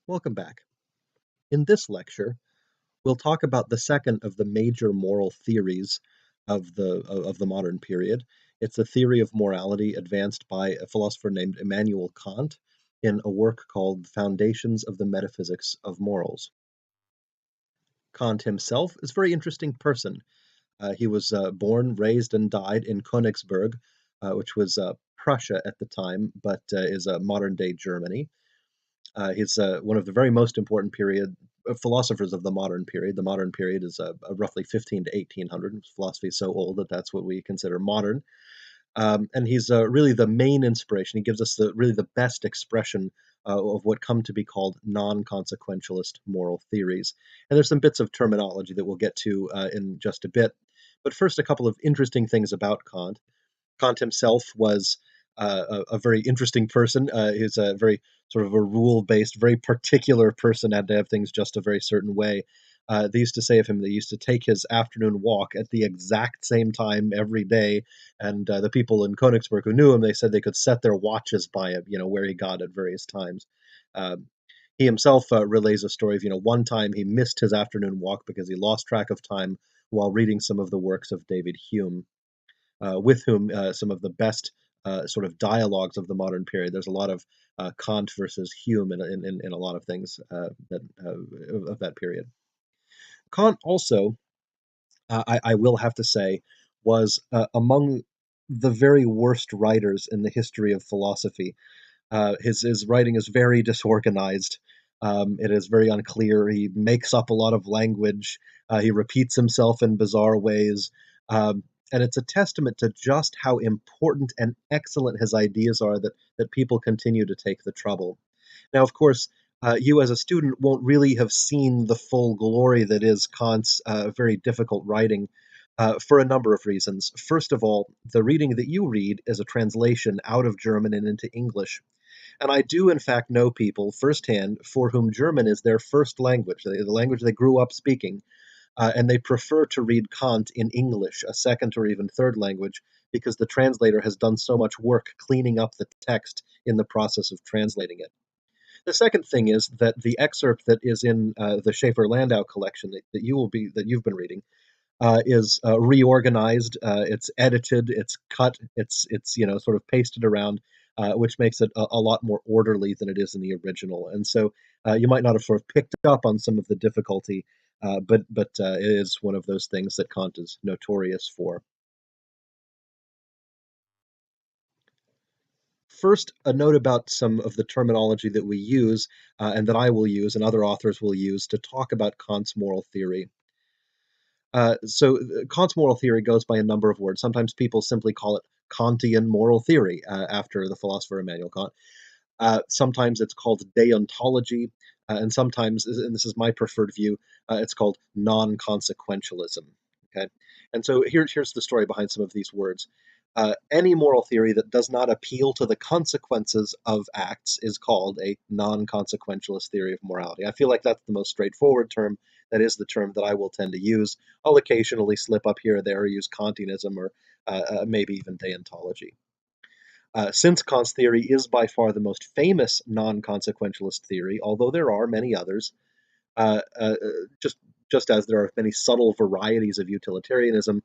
Welcome back. In this lecture, we'll talk about the second of the major moral theories of the modern period. It's a theory of morality advanced by a philosopher named Immanuel Kant in a work called Foundations of the Metaphysics of Morals. Kant himself is a very interesting person. He was born, raised, and died in Königsberg, which was Prussia at the time, but is modern-day Germany. He's one of the very most important period philosophers of the modern period. The modern period is roughly 15 to 1800. Philosophy is so old that that's what we consider modern. And he's really the main inspiration. He gives us really the best expression of what come to be called non-consequentialist moral theories. And there's some bits of terminology that we'll get to in just a bit. But first, a couple of interesting things about Kant. Kant himself was a very interesting person. He's a very sort of a rule-based, very particular person, had to have things just a very certain way. They used to say of him, they used to take his afternoon walk at the exact same time every day, and the people in Königsberg who knew him, they said they could set their watches by him, where he got at various times. He himself relays a story of, one time he missed his afternoon walk because he lost track of time while reading some of the works of David Hume, with whom some of the best sort of dialogues of the modern period. There's a lot of Kant versus Hume in a lot of things of that period. Kant also, I will have to say, was among the very worst writers in the history of philosophy. His writing is very disorganized. It is very unclear. He makes up a lot of language. He repeats himself in bizarre ways. And it's a testament to just how important and excellent his ideas are that people continue to take the trouble. Now, of course, you as a student won't really have seen the full glory that is Kant's very difficult writing for a number of reasons. First of all, the reading that you read is a translation out of German and into English. And I do, in fact, know people firsthand for whom German is their first language, the language they grew up speaking, and they prefer to read Kant in English, a second or even third language, because the translator has done so much work cleaning up the text in the process of translating it. The second thing is that the excerpt that is in the Schaeffer-Landau collection that you've been reading is reorganized. It's edited, it's cut, it's sort of pasted around, which makes it a lot more orderly than it is in the original. And so you might not have sort of picked up on some of the difficulty, but it is one of those things that Kant is notorious for. First, a note about some of the terminology that we use and that I will use and other authors will use to talk about Kant's moral theory. Kant's moral theory goes by a number of words. Sometimes people simply call it Kantian moral theory after the philosopher Immanuel Kant. Sometimes it's called deontology, and sometimes, and this is my preferred view, it's called non-consequentialism. Okay, and so here's the story behind some of these words. Any moral theory that does not appeal to the consequences of acts is called a non-consequentialist theory of morality. I feel like that's the most straightforward term. That is the term that I will tend to use. I'll occasionally slip up here or there, or use Kantianism, or maybe even deontology. Since Kant's theory is by far the most famous non-consequentialist theory, although there are many others, uh, uh, just as there are many subtle varieties of utilitarianism,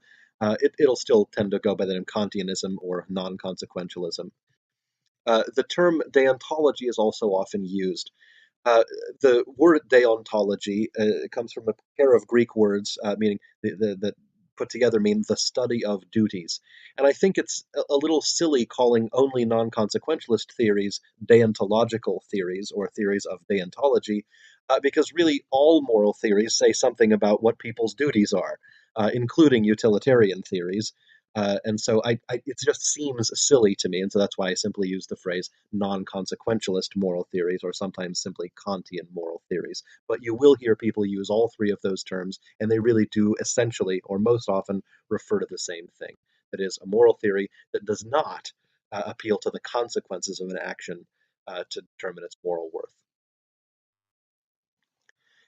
it'll still tend to go by the name Kantianism or non-consequentialism. The term deontology is also often used. The word deontology comes from a pair of Greek words meaning that put together mean the study of duties. And I think it's a little silly calling only non-consequentialist theories deontological theories or theories of deontology, because really all moral theories say something about what people's duties are, including utilitarian theories. And so it just seems silly to me, and so that's why I simply use the phrase non-consequentialist moral theories, or sometimes simply Kantian moral theories. But you will hear people use all three of those terms, and they really do essentially, or most often, refer to the same thing. That is, a moral theory that does not appeal to the consequences of an action to determine its moral worth.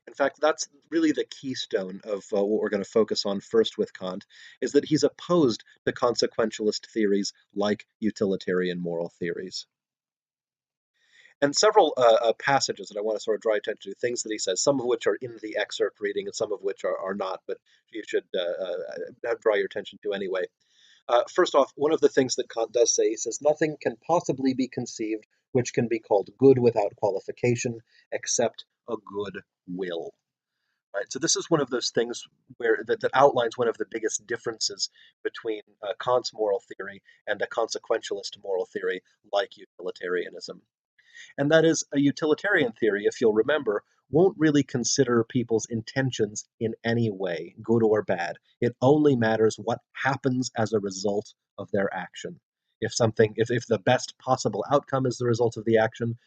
In fact, that's really the keystone of what we're going to focus on first with Kant, is that he's opposed to consequentialist theories like utilitarian moral theories. And several passages that I want to sort of draw attention to, things that he says, some of which are in the excerpt reading and some of which are not, but you should draw your attention to anyway. First off, one of the things that Kant does say, he says, nothing can possibly be conceived which can be called good without qualification except a good will. Right? So this is one of those things that outlines one of the biggest differences between Kant's moral theory and a consequentialist moral theory like utilitarianism. And that is, a utilitarian theory, if you'll remember, won't really consider people's intentions in any way, good or bad. It only matters what happens as a result of their action. If the best possible outcome is the result of the action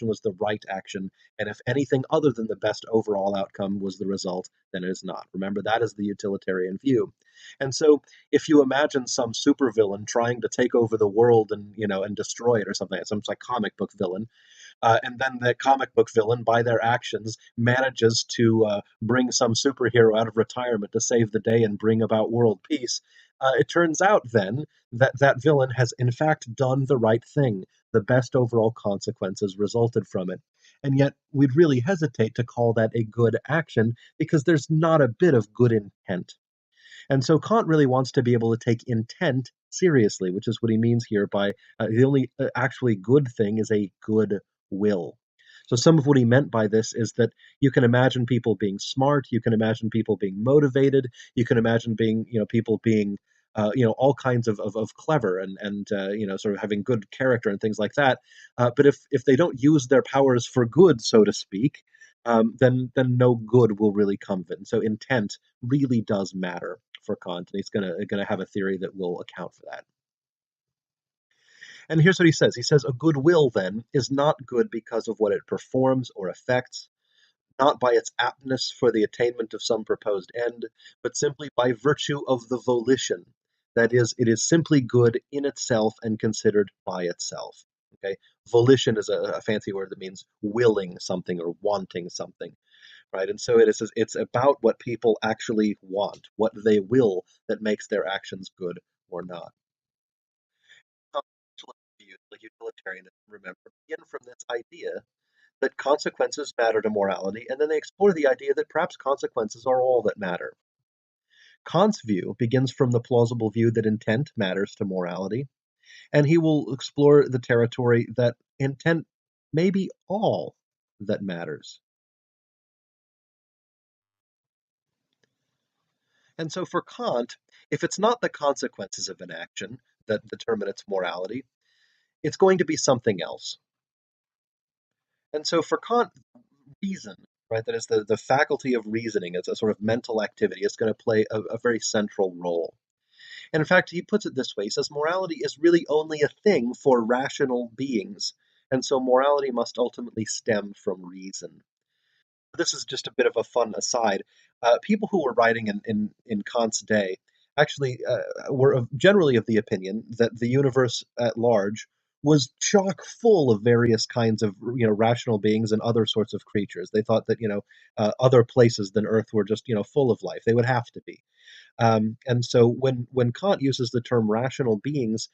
was the right action. And if anything other than the best overall outcome was the result, then it is not. Remember, that is the utilitarian view. And so if you imagine some supervillain trying to take over the world and destroy it or something, some like comic book villain, and then the comic book villain, by their actions, manages to bring some superhero out of retirement to save the day and bring about world peace. It turns out then that that villain has in fact done the right thing. The best overall consequences resulted from it. And yet, we'd really hesitate to call that a good action because there's not a bit of good intent. And so Kant really wants to be able to take intent seriously, which is what he means here by the only actually good thing is a good will. So some of what he meant by this is that you can imagine people being smart, you can imagine people being motivated, you can imagine people being all kinds of clever and sort of having good character and things like that. But if they don't use their powers for good, so to speak, then no good will really come of it. And so intent really does matter for Kant, and he's gonna have a theory that will account for that. And here's what he says. He says, a good will, then, is not good because of what it performs or affects, not by its aptness for the attainment of some proposed end, but simply by virtue of the volition. That is, it is simply good in itself and considered by itself. Okay, volition is a fancy word that means willing something or wanting something, right? And so it's about what people actually want, what they will, that makes their actions good or not. Views like utilitarianism, remember, begin from this idea that consequences matter to morality, and then they explore the idea that perhaps consequences are all that matter. Kant's view begins from the plausible view that intent matters to morality, and he will explore the territory that intent may be all that matters. And so for Kant, if it's not the consequences of an action that determine its morality, it's going to be something else. And so for Kant, reason, right, that is the faculty of reasoning as a sort of mental activity, is going to play a very central role. And in fact, he puts it this way. He says morality is really only a thing for rational beings. And so morality must ultimately stem from reason. This is just a bit of a fun aside. People who were writing in Kant's day actually were generally of the opinion that the universe at large was chock full of various kinds of rational beings and other sorts of creatures. They thought that other places than Earth were just full of life. They would have to be. And so when Kant uses the term rational beings,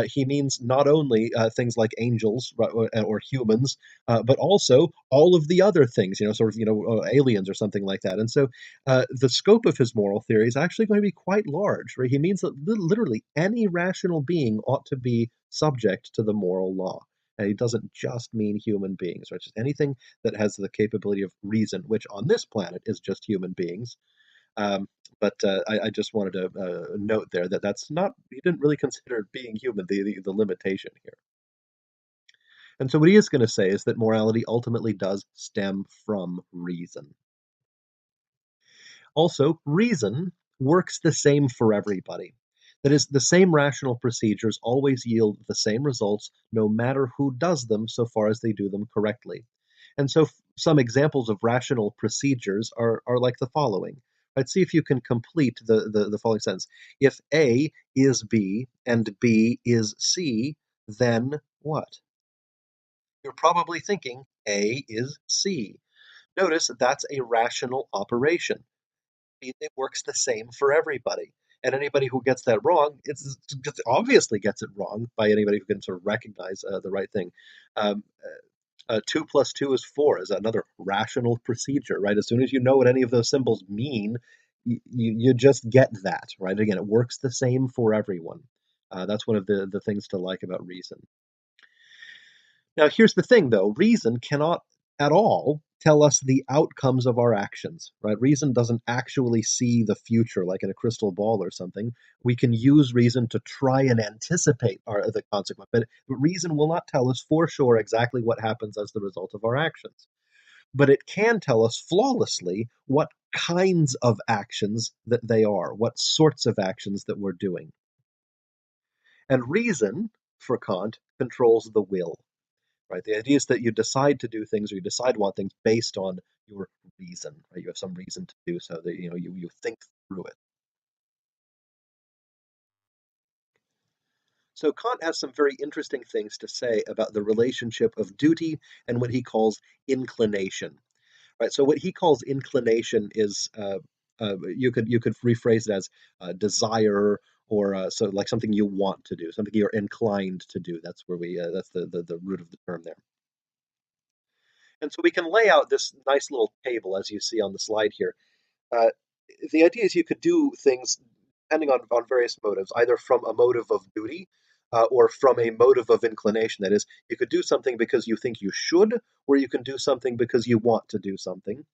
he means not only things like angels or humans, but also all of the other things, aliens or something like that. And so the scope of his moral theory is actually going to be quite large, right? He means that literally any rational being ought to be subject to the moral law. And he doesn't just mean human beings, right? Just anything that has the capability of reason, which on this planet is just human beings. Um, but I just wanted to note there that that's not, he didn't really consider being human the limitation here. And so what he is going to say is that morality ultimately does stem from reason. Also, reason works the same for everybody. That is, the same rational procedures always yield the same results, no matter who does them, so far as they do them correctly. And so, some examples of rational procedures are like the following. Let's see if you can complete the following sentence. If A is B and B is C, then what? You're probably thinking A is C. Notice that's a rational operation. It works the same for everybody. And anybody who gets that wrong, obviously gets it wrong by anybody who can sort of recognize the right thing. Um, 2 plus 2 is 4 is another rational procedure, right? As soon as you know what any of those symbols mean, you just get that, right? Again, it works the same for everyone. That's one of the things to like about reason. Now, here's the thing, though. Reason cannot at all tell us the outcomes of our actions, right? Reason doesn't actually see the future like in a crystal ball or something. We can use reason to try and anticipate the consequence, but reason will not tell us for sure exactly what happens as the result of our actions. But it can tell us flawlessly what kinds of actions that they are, what sorts of actions that we're doing. And reason, for Kant, controls the will. Right? The idea is that you decide to do things or you decide on things based on your reason. Right? You have some reason to do so. That you think through it. So Kant has some very interesting things to say about the relationship of duty and what he calls inclination. Right. So what he calls inclination is you could rephrase it as desire or so like something you want to do, something you're inclined to do. That's where we that's the root of the term there. And so we can lay out this nice little table as you see on the slide here. Uh, the idea is you could do things depending on various motives, either from a motive of duty or from a motive of inclination. That is, you could do something because you think you should, or you can do something because you want to do something.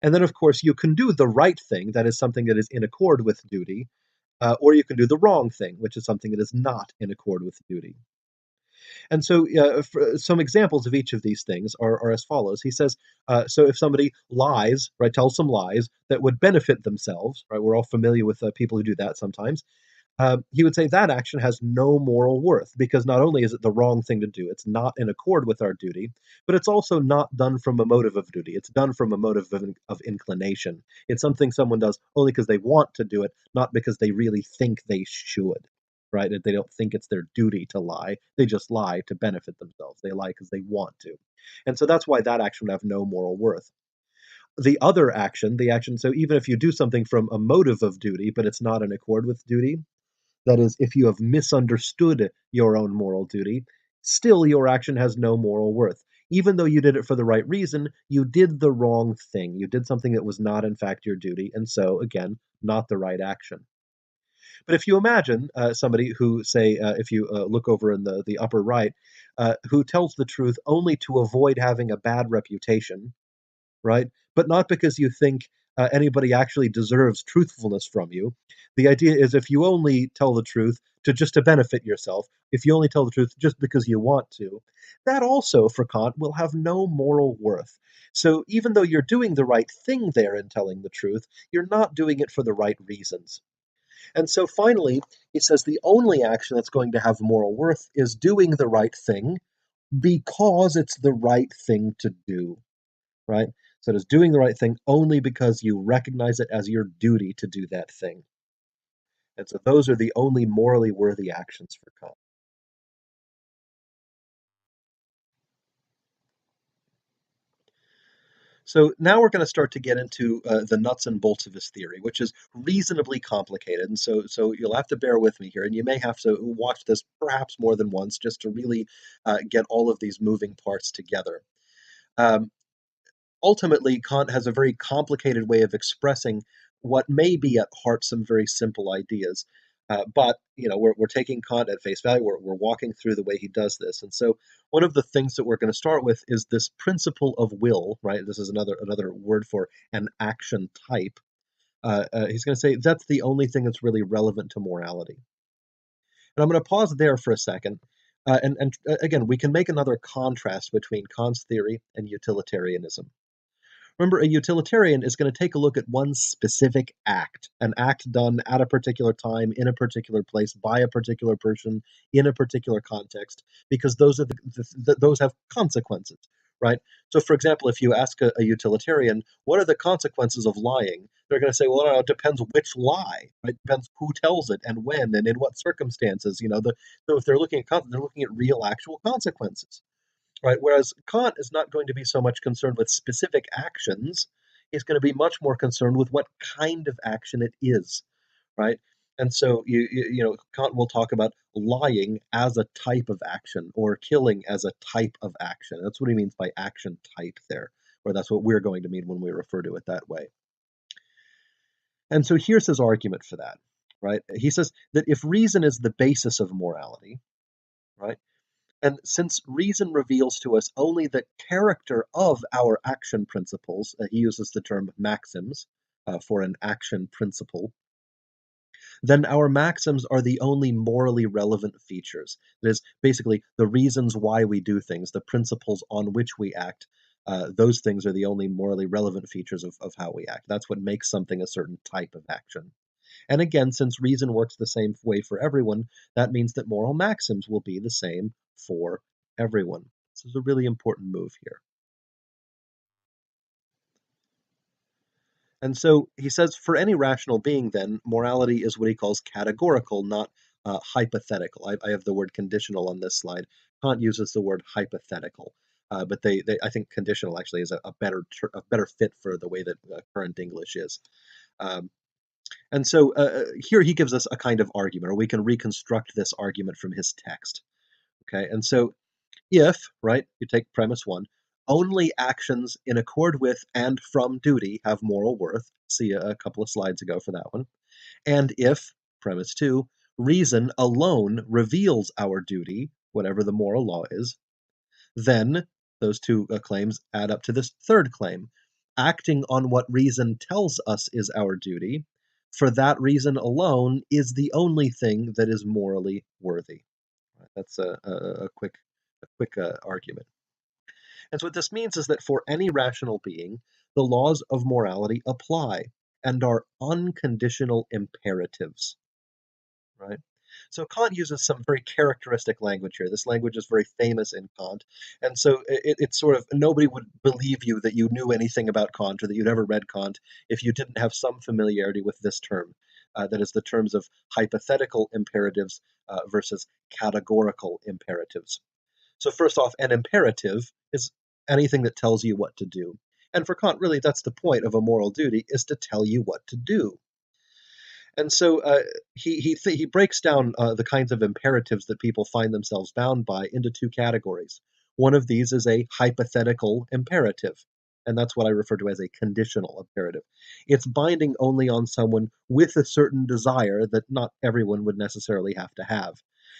And then, of course, you can do the right thing, that is something that is in accord with duty, or you can do the wrong thing, which is something that is not in accord with duty. And so, some examples of each of these things are as follows. He says, so if somebody lies, right, tells some lies that would benefit themselves, right, we're all familiar with people who do that sometimes. He would say that action has no moral worth because not only is it the wrong thing to do, it's not in accord with our duty, but it's also not done from a motive of duty. It's done from a motive of inclination. It's something someone does only because they want to do it, not because they really think they should, right? They don't think it's their duty to lie. They just lie to benefit themselves. They lie because they want to. And so that's why that action would have no moral worth. The other action, the action, so even if you do something from a motive of duty, but it's not in accord with duty, that is, if you have misunderstood your own moral duty, still your action has no moral worth. Even though you did it for the right reason, you did the wrong thing. You did something that was not, in fact, your duty, and so, again, not the right action. But if you imagine somebody who, say, if you look over in the upper right, who tells the truth only to avoid having a bad reputation, right? But not because you think anybody actually deserves truthfulness from you. The idea is if you only tell the truth to benefit yourself, if you only tell the truth just because you want to, that also for Kant will have no moral worth. So even though you're doing the right thing there in telling the truth, you're not doing it for the right reasons. And so finally, he says the only action that's going to have moral worth is doing the right thing because it's the right thing to do, right? So it is doing the right thing only because you recognize it as your duty to do that thing. And so those are the only morally worthy actions for Kant. So now we're going to start to get into the nuts and bolts of his theory, which is reasonably complicated. And so you'll have to bear with me here, and you may have to watch this perhaps more than once just to really get all of these moving parts together. Um, Ultimately, Kant has a very complicated way of expressing what may be at heart some very simple ideas. But we're taking Kant at face value. We're walking through the way he does this, and so one of the things that we're going to start with is this principle of will. Right, this is another word for an action type. He's going to say that's the only thing that's really relevant to morality. And I'm going to pause there for a second. And again, we can make another contrast between Kant's theory and utilitarianism. Remember, a utilitarian is going to take a look at one specific act, an act done at a particular time, in a particular place, by a particular person, in a particular context, because those have consequences, right? So, for example, if you ask a utilitarian, what are the consequences of lying? They're going to say, well, no, it depends which lie, right? It depends who tells it and when and in what circumstances. So if they're looking at they're looking at real, actual consequences. Right? Whereas Kant is not going to be so much concerned with specific actions, he's going to be much more concerned with what kind of action it is, right? And so Kant will talk about lying as a type of action or killing as a type of action. That's what he means by action type there, or that's what we're going to mean when we refer to it that way. And so here's his argument for that, right? He says that if reason is the basis of morality, right? And since reason reveals to us only the character of our action principles, he uses the term maxims for an action principle, then our maxims are the only morally relevant features. That is, basically, the reasons why we do things, the principles on which we act, those things are the only morally relevant features of how we act. That's what makes something a certain type of action. And again, since reason works the same way for everyone, that means that moral maxims will be the same for everyone. This is a really important move here. And so he says for any rational being, then, morality is what he calls categorical, not hypothetical. I have the word conditional on this slide. Kant uses the word hypothetical, but I think conditional actually is a better fit for the way that current English is. Um, and so here he gives us a kind of argument, or we can reconstruct this argument from his text. Okay, and so if, right, you take premise one, only actions in accord with and from duty have moral worth, see a couple of slides ago for that one, and if, premise two, reason alone reveals our duty, whatever the moral law is, then those two claims add up to this third claim. Acting on what reason tells us is our duty, for that reason alone is the only thing that is morally worthy. That's a quick argument. And so what this means is that for any rational being, the laws of morality apply and are unconditional imperatives, right? So Kant uses some very characteristic language here. This language is very famous in Kant. And so it's sort of nobody would believe you that you knew anything about Kant or that you'd ever read Kant if you didn't have some familiarity with this term. That is the terms of hypothetical imperatives versus categorical imperatives. So first off, an imperative is anything that tells you what to do. And for Kant, really, that's the point of a moral duty, is to tell you what to do. And so he breaks down the kinds of imperatives that people find themselves bound by into two categories. One of these is a hypothetical imperative, and that's what I refer to as a conditional imperative. It's binding only on someone with a certain desire that not everyone would necessarily have to have.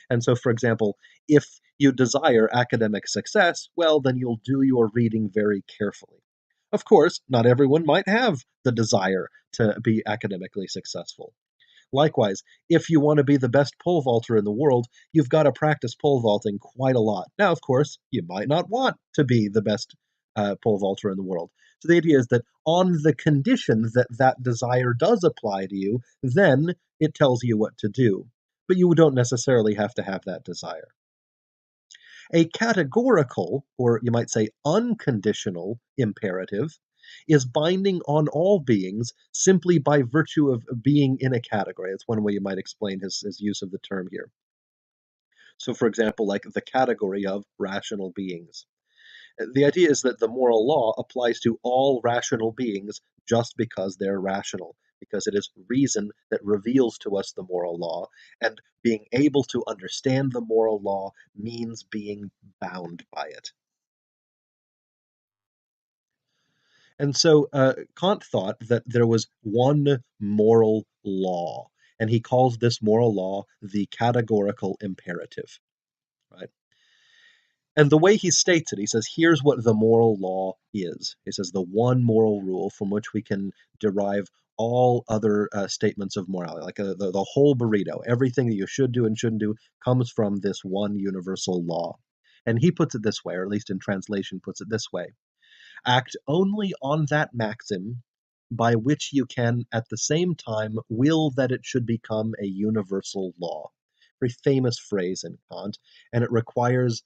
And so, for example, if you desire academic success, well, then you'll do your reading very carefully. Of course, not everyone might have the desire to be academically successful. Likewise, if you want to be the best pole vaulter in the world, you've got to practice pole vaulting quite a lot. Now, of course, you might not want to be the best pole vaulter in the world. So the idea is that on the condition that that desire does apply to you, then it tells you what to do. But you don't necessarily have to have that desire. A categorical, or you might say unconditional, imperative is binding on all beings simply by virtue of being in a category. That's one way you might explain his use of the term here. So, for example, like the category of rational beings. The idea is that the moral law applies to all rational beings just because they're rational, because it is reason that reveals to us the moral law, and being able to understand the moral law means being bound by it. And so Kant thought that there was one moral law, and he calls this moral law the categorical imperative, right? And the way he states it, he says, here's what the moral law is. He says, the one moral rule from which we can derive all other statements of morality, like the whole burrito, everything that you should do and shouldn't do comes from this one universal law. And he puts it this way, or at least in translation puts it this way: act only on that maxim by which you can at the same time will that it should become a universal law. Very famous phrase in Kant, and it requires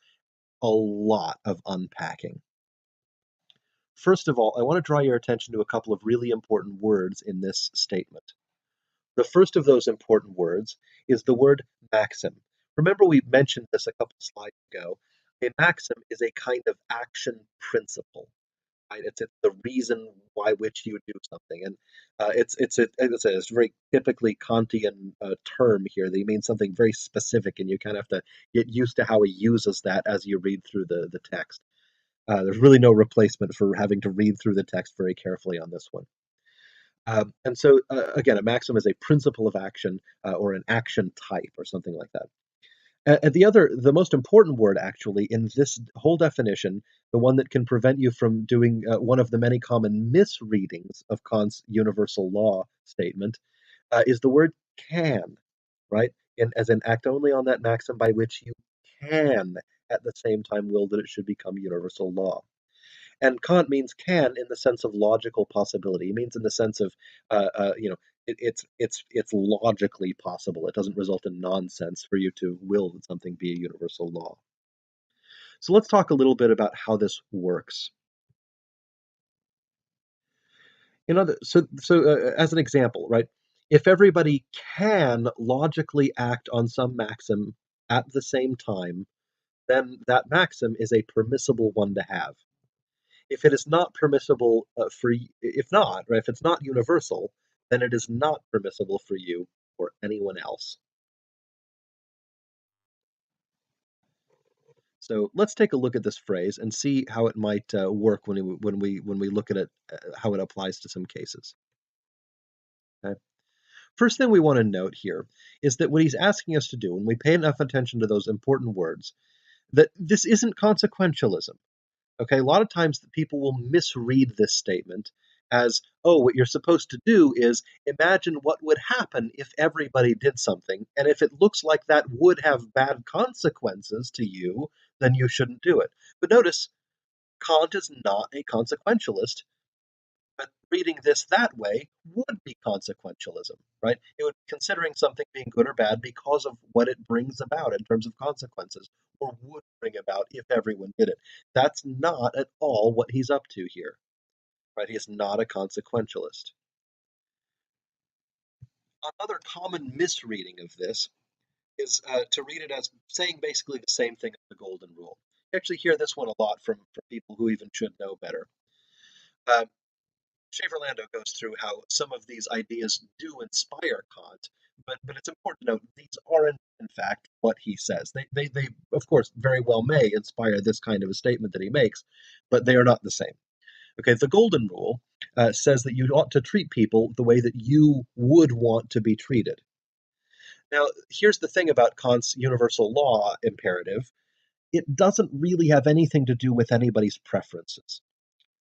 a lot of unpacking. First of all, I want to draw your attention to a couple of really important words in this statement. The first of those important words is the word maxim. Remember, we mentioned this a couple slides ago. A maxim is a kind of action principle. right? It's the reason why which you do something, and it's a very typically Kantian term here. They mean something very specific, and you kind of have to get used to how he uses that as you read through the text. There's really no replacement for having to read through the text very carefully on this one. And so, again, a maxim is a principle of action or an action type or something like that. And the most important word actually in this whole definition, the one that can prevent you from doing one of the many common misreadings of Kant's universal law statement, is the word can, right? As an act only on that maxim by which you can at the same time will that it should become universal law. And Kant means can in the sense of logical possibility. He means in the sense of, it's logically possible. It doesn't result in nonsense for you to will that something be a universal law. So let's talk a little bit about how this works. As an example, right? If everybody can logically act on some maxim at the same time, then that maxim is a permissible one to have. If it is not permissible if not, right, if it's not universal, then it is not permissible for you or anyone else. So let's take a look at this phrase and see how it might work when we look at it, how it applies to some cases. Okay. First thing we want to note here is that what he's asking us to do, when we pay enough attention to those important words, that this isn't consequentialism. Okay, a lot of times people will misread this statement as, oh, what you're supposed to do is imagine what would happen if everybody did something, and if it looks like that would have bad consequences to you, then you shouldn't do it. But notice, Kant is not a consequentialist, but reading this that way would be consequentialism, right? It would be considering something being good or bad because of what it brings about in terms of consequences, or would bring about if everyone did it. That's not at all what he's up to here, right? He is not a consequentialist. Another common misreading of this is to read it as saying basically the same thing as the golden rule. You actually hear this one a lot from people who even should know better. Uh, Shaver-Landau goes through how some of these ideas do inspire Kant, but it's important to note these aren't, in fact, what he says. They of course, very well may inspire this kind of a statement that he makes, but they are not the same. Okay, the Golden Rule says that you ought to treat people the way that you would want to be treated. Now, here's the thing about Kant's universal law imperative. It doesn't really have anything to do with anybody's preferences,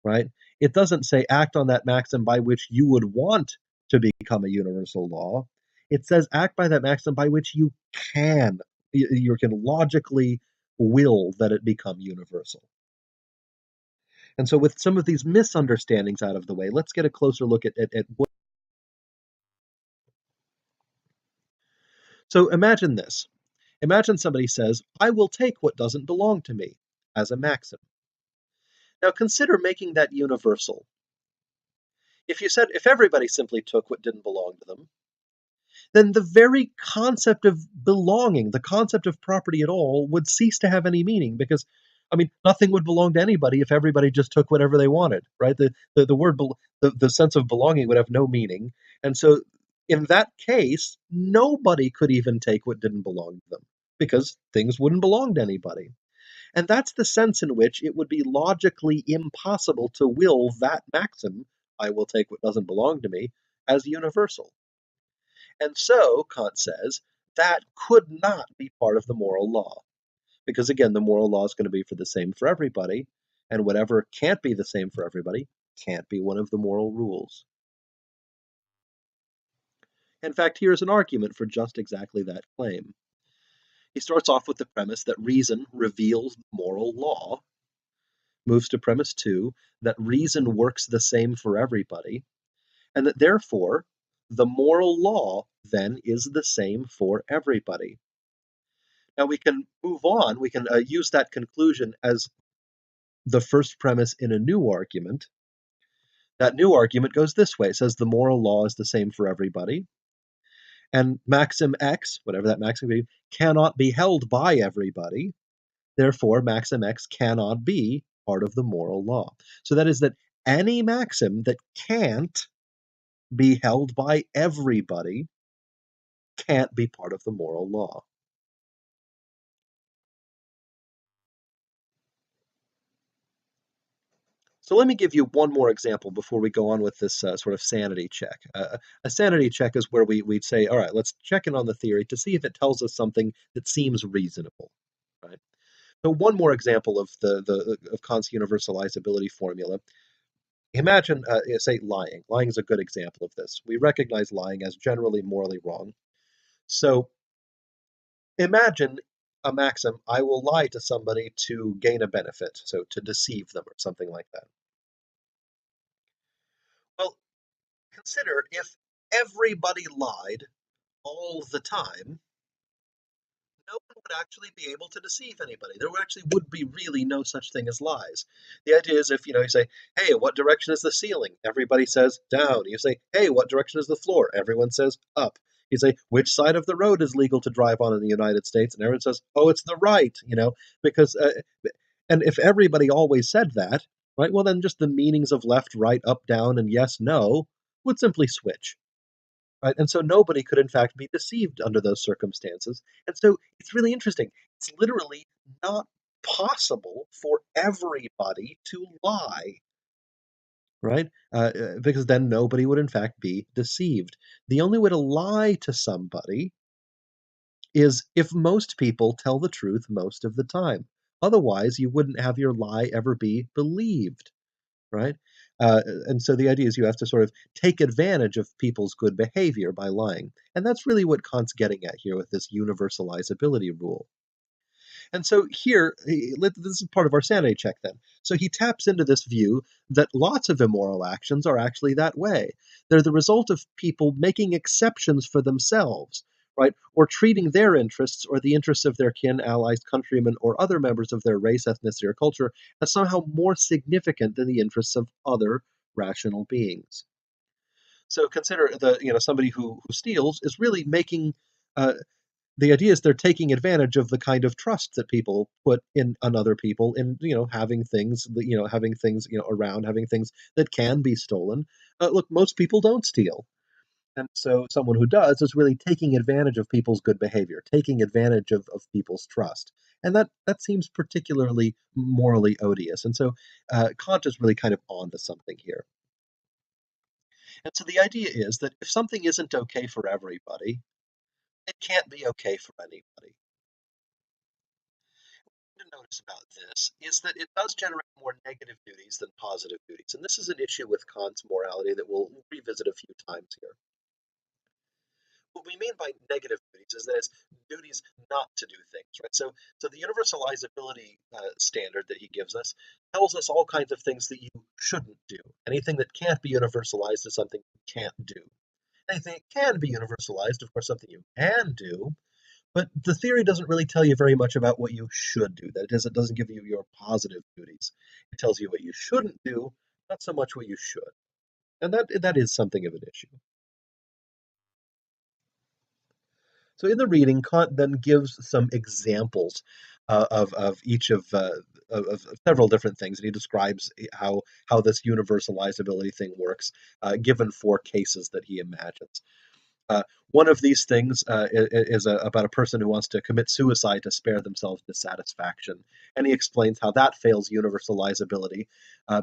right? It doesn't say act on that maxim by which you would want to become a universal law. It says act by that maxim by which you can. You can logically will that it become universal. And so, with some of these misunderstandings out of the way, let's get a closer look at what. So, imagine this. Imagine somebody says, I will take what doesn't belong to me as a maxim. Now, consider making that universal. If everybody simply took what didn't belong to them, then the very concept of belonging, the concept of property at all, would cease to have any meaning because, I mean, nothing would belong to anybody if everybody just took whatever they wanted, right? The sense of belonging would have no meaning. And so in that case, nobody could even take what didn't belong to them because things wouldn't belong to anybody. And that's the sense in which it would be logically impossible to will that maxim, I will take what doesn't belong to me, as universal. And so, Kant says, that could not be part of the moral law. Because again, the moral law is going to be for the same for everybody, and whatever can't be the same for everybody can't be one of the moral rules. In fact, here is an argument for just exactly that claim. He starts off with the premise that reason reveals moral law, moves to premise 2, that reason works the same for everybody, and that therefore the moral law then is the same for everybody. Now we can move on. We can use that conclusion as the first premise in a new argument. That new argument goes this way. It says the moral law is the same for everybody. And maxim X, whatever that maxim be, cannot be held by everybody. Therefore, maxim X cannot be part of the moral law. So that is that any maxim that can't be held by everybody can't be part of the moral law. So let me give you one more example before we go on with this sort of sanity check. A sanity check is where we'd say, all right, let's check in on the theory to see if it tells us something that seems reasonable, right? So one more example of of Kant's universalizability formula. Imagine, say, lying. Lying is a good example of this. We recognize lying as generally morally wrong. So imagine a maxim: I will lie to somebody to gain a benefit, so to deceive them or something like that. Well, consider if everybody lied all the time, no one would actually be able to deceive anybody. There actually would be really no such thing as lies. The idea is if you say, "Hey, what direction is the ceiling?" Everybody says down. You say, "Hey, what direction is the floor?" Everyone says up. You say, "Which side of the road is legal to drive on in the United States?" And everyone says, "Oh, it's the right." Because and if everybody always said that, right? Well, then just the meanings of left, right, up, down, and yes, no would simply switch. Right? And so nobody could, in fact, be deceived under those circumstances. And so it's really interesting. It's literally not possible for everybody to lie, right? Because then nobody would, in fact, be deceived. The only way to lie to somebody is if most people tell the truth most of the time. Otherwise, you wouldn't have your lie ever be believed, right? And so the idea is you have to sort of take advantage of people's good behavior by lying. And that's really what Kant's getting at here with this universalizability rule. And so here, this is part of our sanity check then. So he taps into this view that lots of immoral actions are actually that way. They're the result of people making exceptions for themselves, right? Or treating their interests or the interests of their kin, allies, countrymen, or other members of their race, ethnicity, or culture as somehow more significant than the interests of other rational beings. So consider somebody who steals is really making uh, the idea is they're taking advantage of the kind of trust that people put in other people in having things around, having things that can be stolen. Look, most people don't steal, and so someone who does is really taking advantage of people's good behavior, taking advantage of people's trust, and that seems particularly morally odious. And so Kant is really kind of onto something here. And so the idea is that if something isn't okay for everybody, it can't be okay for anybody. To notice about this is that it does generate more negative duties than positive duties. And this is an issue with Kant's morality that we'll revisit a few times here. What we mean by negative duties is that it's duties not to do things, right? So the universalizability standard that he gives us tells us all kinds of things that you shouldn't do. Anything that can't be universalized is something you can't do. Anything that can be universalized, of course, something you can do. But the theory doesn't really tell you very much about what you should do. That is, it doesn't give you your positive duties. It tells you what you shouldn't do, not so much what you should. And that is something of an issue. So in the reading, Kant then gives some examples of each of several different things, and he describes how this universalizability thing works, given four cases that he imagines. Uh, One of these things is about a person who wants to commit suicide to spare themselves dissatisfaction. And he explains how that fails universalizability,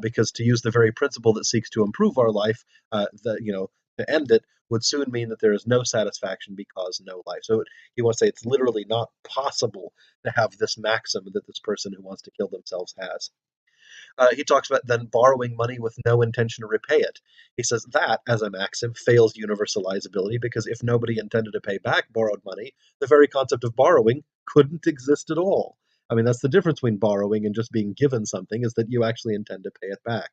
because to use the very principle that seeks to improve our life, to end it would soon mean that there is no satisfaction because no life. So he wants to say it's literally not possible to have this maxim that this person who wants to kill themselves has. He talks about then borrowing money with no intention to repay it. He says that, as a maxim, fails universalizability because if nobody intended to pay back borrowed money, the very concept of borrowing couldn't exist at all. I mean, that's the difference between borrowing and just being given something, is that you actually intend to pay it back.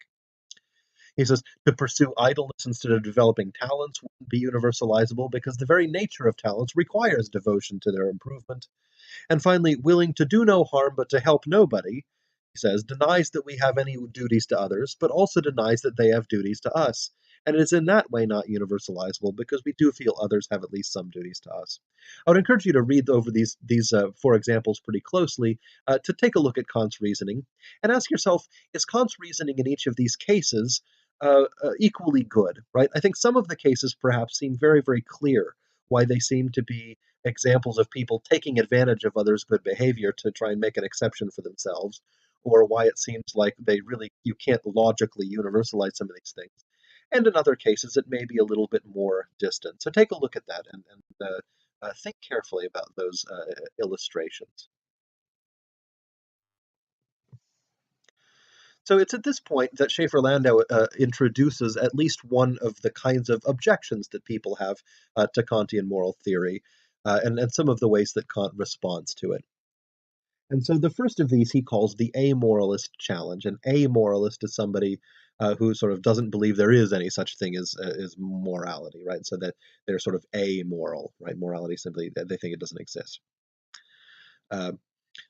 He says to pursue idleness instead of developing talents wouldn't be universalizable because the very nature of talents requires devotion to their improvement. And finally, willing to do no harm but to help nobody, he says, denies that we have any duties to others, but also denies that they have duties to us. And it is in that way not universalizable because we do feel others have at least some duties to us. I would encourage you to read over these four examples pretty closely to take a look at Kant's reasoning and ask yourself, is Kant's reasoning in each of these cases equally good, right? I think some of the cases perhaps seem very, very clear why they seem to be examples of people taking advantage of others' good behavior to try and make an exception for themselves, or why it seems like you can't logically universalize some of these things. And in other cases, it may be a little bit more distant. So take a look at that and think carefully about those illustrations. So it's at this point that Schaefer-Landau introduces at least one of the kinds of objections that people have to Kantian moral theory, and some of the ways that Kant responds to it. And so the first of these he calls the amoralist challenge. An amoralist is somebody who sort of doesn't believe there is any such thing as morality, right? So that they're sort of amoral, right? Morality simply they think it doesn't exist. Uh,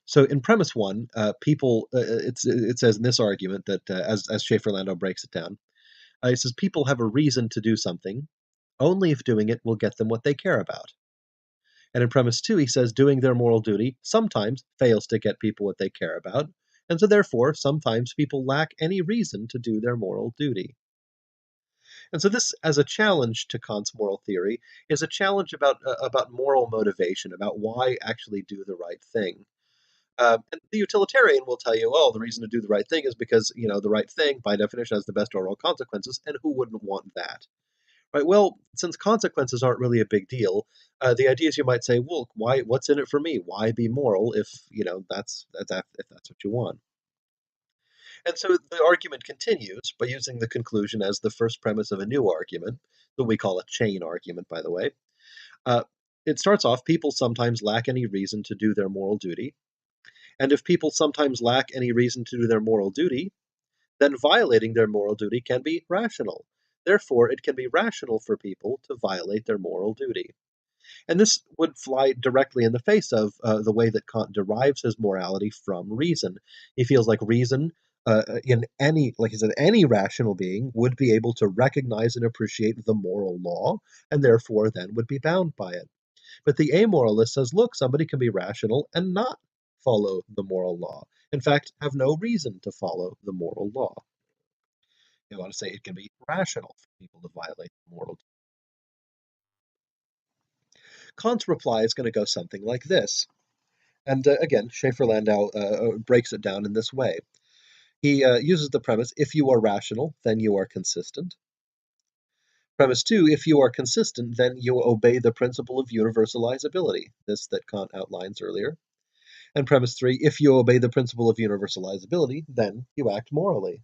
so in premise one, it says in this argument that as Schaefer-Landau breaks it down, it says people have a reason to do something only if doing it will get them what they care about. And in premise two, he says doing their moral duty sometimes fails to get people what they care about, and so therefore sometimes people lack any reason to do their moral duty. And so this, as a challenge to Kant's moral theory, is a challenge about moral motivation, about why actually do the right thing. And the utilitarian will tell you, oh, the reason to do the right thing is because the right thing, by definition, has the best overall consequences, and who wouldn't want that? Right. Well, since consequences aren't really a big deal, the idea is you might say, well, why? What's in it for me? Why be moral if if that's what you want? And so the argument continues by using the conclusion as the first premise of a new argument that we call a chain argument, by the way. Uh, it starts off: people sometimes lack any reason to do their moral duty, and if people sometimes lack any reason to do their moral duty, then violating their moral duty can be rational. Therefore, it can be rational for people to violate their moral duty. And this would fly directly in the face of the way that Kant derives his morality from reason. He feels like reason, in any, like he said, any rational being would be able to recognize and appreciate the moral law, and therefore then would be bound by it. But the amoralist says, look, somebody can be rational and not follow the moral law. In fact, have no reason to follow the moral law. You want to say it can be rational for people to violate the moral. Kant's reply is going to go something like this. And again, Schaefer-Landau breaks it down in this way. He uses the premise, if you are rational, then you are consistent. Premise two, if you are consistent, then you obey the principle of universalizability, this that Kant outlines earlier. And premise three, if you obey the principle of universalizability, then you act morally.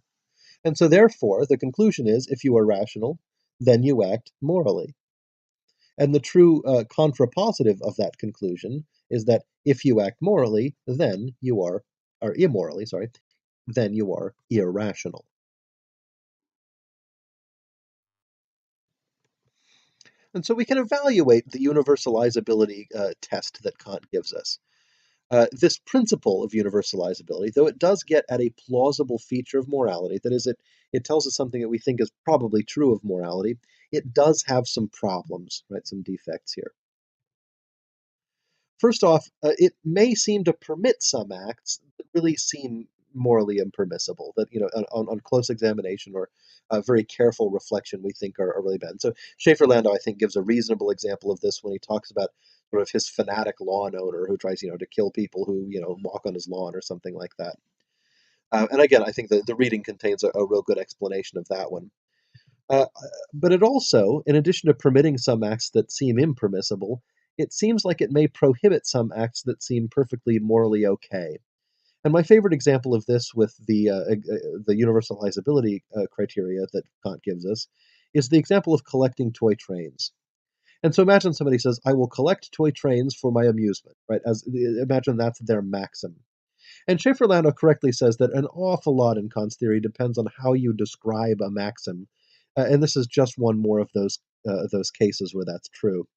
And so therefore, the conclusion is, if you are rational, then you act morally. And the true contrapositive of that conclusion is that if you act morally, then you are, or immorally, sorry, then you are irrational. And so we can evaluate the universalizability test that Kant gives us. This principle of universalizability, though it does get at a plausible feature of morality, that is, it tells us something that we think is probably true of morality, it does have some problems, right? Some defects here. First off, it may seem to permit some acts that really seem morally impermissible, that, on close examination or very careful reflection, we think are really bad. So Schaefer-Landau, I think, gives a reasonable example of this when he talks about sort of his fanatic lawn owner who tries, to kill people who, walk on his lawn or something like that. And again, I think the reading contains a real good explanation of that one. Uh, but it also, in addition to permitting some acts that seem impermissible, it seems like it may prohibit some acts that seem perfectly morally okay. And my favorite example of this with the universalizability criteria that Kant gives us is the example of collecting toy trains. And so imagine somebody says, "I will collect toy trains for my amusement," right? Imagine that's their maxim. And Schaefer-Landau correctly says that an awful lot in Kant's theory depends on how you describe a maxim, and this is just one more of those cases where that's true.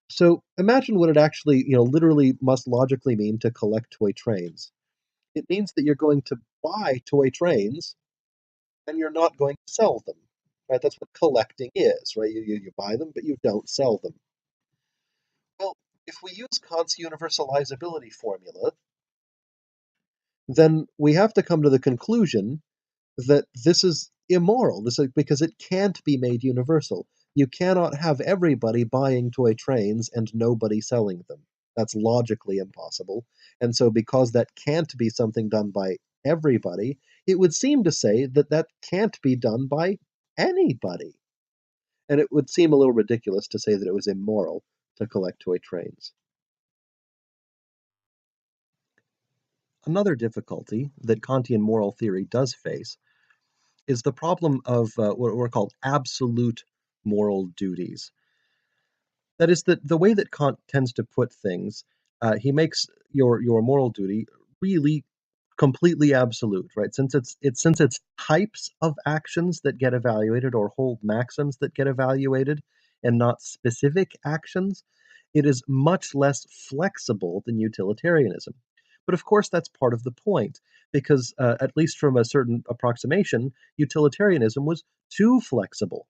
So imagine what it actually, literally must logically mean to collect toy trains. It means that you're going to buy toy trains and you're not going to sell them. right? That's what collecting is, right? You buy them, but you don't sell them. Well, if we use Kant's universalizability formula, then we have to come to the conclusion that this is immoral. This is because it can't be made universal. You cannot have everybody buying toy trains and nobody selling them. That's logically impossible. And so, because that can't be something done by everybody, it would seem to say that that can't be done by anybody. And it would seem a little ridiculous to say that it was immoral to collect toy trains. Another difficulty that Kantian moral theory does face is the problem of what are called absolute moral duties. That is, that the way that Kant tends to put things, he makes your moral duty really completely absolute, right? Since it's types of actions that get evaluated or whole maxims that get evaluated, and not specific actions, it is much less flexible than utilitarianism. But of course, that's part of the point, because at least from a certain approximation, utilitarianism was too flexible.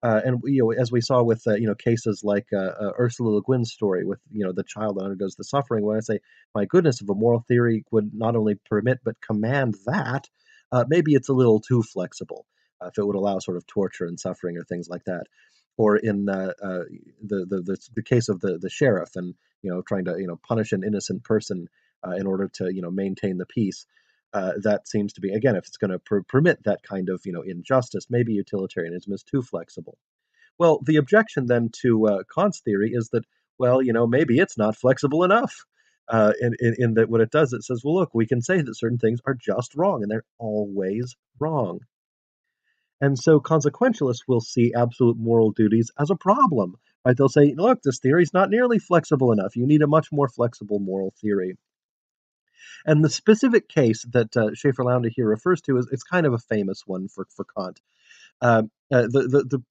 And as we saw with cases like Ursula Le Guin's story with the child that undergoes the suffering, when I say, my goodness, if a moral theory would not only permit but command that, maybe it's a little too flexible. If it would allow sort of torture and suffering or things like that, or in the case of the sheriff and trying to punish an innocent person in order to maintain the peace. That seems to be, again, if it's going to permit that kind of injustice, maybe utilitarianism is too flexible. Well, the objection then to Kant's theory is that, well, maybe it's not flexible enough. In that what it does, it says, well, look, we can say that certain things are just wrong, and they're always wrong. And so consequentialists will see absolute moral duties as a problem. Right? They'll say, look, this theory is not nearly flexible enough. You need a much more flexible moral theory. And the specific case that Schaefer-Launder here refers to is it's kind of a famous one for Kant. The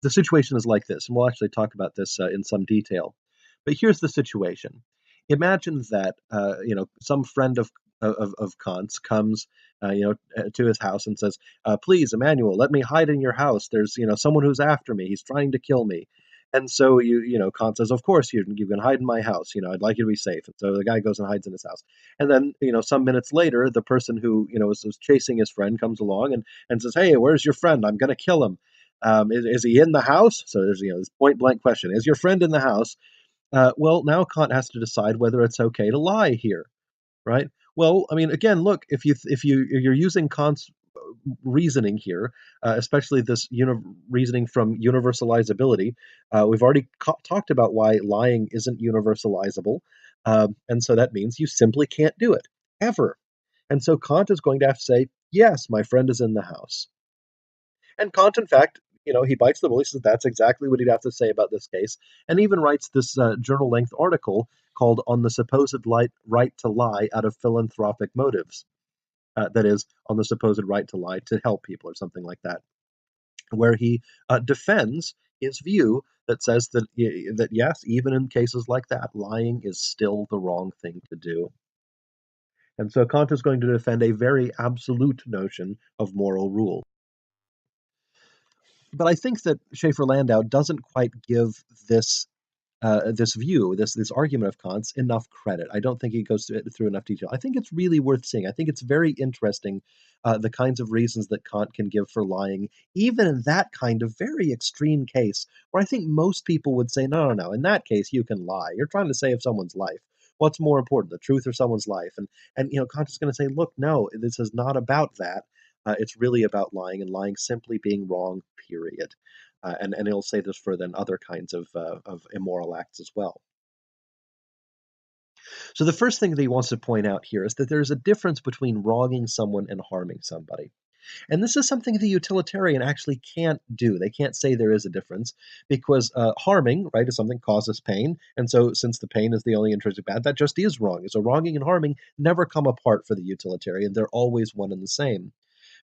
situation is like this, and we'll actually talk about this in some detail. But here's the situation. Imagine that some friend of Kant's comes to his house and says, "Please, Emmanuel, let me hide in your house. There's someone who's after me. He's trying to kill me." And so Kant says, "Of course you can hide in my house. I'd like you to be safe." And so the guy goes and hides in his house. And then some minutes later, the person who was chasing his friend comes along and says, "Hey, where's your friend? I'm going to kill him. Is he in the house?" So there's this point blank question: Is your friend in the house? Well, now Kant has to decide whether it's okay to lie here, right? Well, I mean, again, look, if you're using Kant's reasoning here, especially this reasoning from universalizability, we've already talked about why lying isn't universalizable, and so that means you simply can't do it ever. And so Kant is going to have to say, yes, my friend is in the house. And Kant, in fact, he bites the bullet. He says that's exactly what he'd have to say about this case, and even writes this journal-length article called "On the Supposed Right to Lie Out of Philanthropic Motives." That is, on the supposed right to lie to help people, or something like that, where he defends his view that says that yes, even in cases like that, lying is still the wrong thing to do. And so Kant is going to defend a very absolute notion of moral rule. But I think that Schaefer-Landau doesn't quite give this view, this argument of Kant's enough credit. I don't think he goes through enough detail. I think it's really worth seeing. I think it's very interesting the kinds of reasons that Kant can give for lying, even in that kind of very extreme case, where I think most people would say, no, no, no. In that case, you can lie. You're trying to save someone's life. What's more important, the truth or someone's life? And Kant is going to say, look, no, this is not about that. It's really about lying, and lying simply being wrong. Period. And he'll say this for then other kinds of immoral acts as well. So the first thing that he wants to point out here is that there's a difference between wronging someone and harming somebody. And this is something the utilitarian actually can't do. They can't say there is a difference because harming, right, is something causes pain. And so since the pain is the only intrinsic bad, that just is wrong. So wronging and harming never come apart for the utilitarian. They're always one and the same.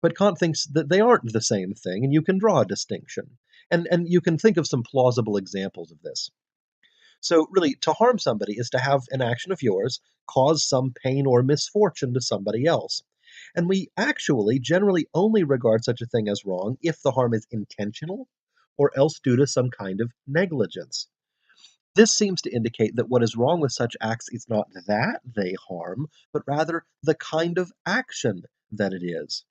But Kant thinks that they aren't the same thing, and you can draw a distinction. And you can think of some plausible examples of this. So, really, to harm somebody is to have an action of yours cause some pain or misfortune to somebody else. And we actually generally only regard such a thing as wrong if the harm is intentional or else due to some kind of negligence. This seems to indicate that what is wrong with such acts is not that they harm, but rather the kind of action that it is.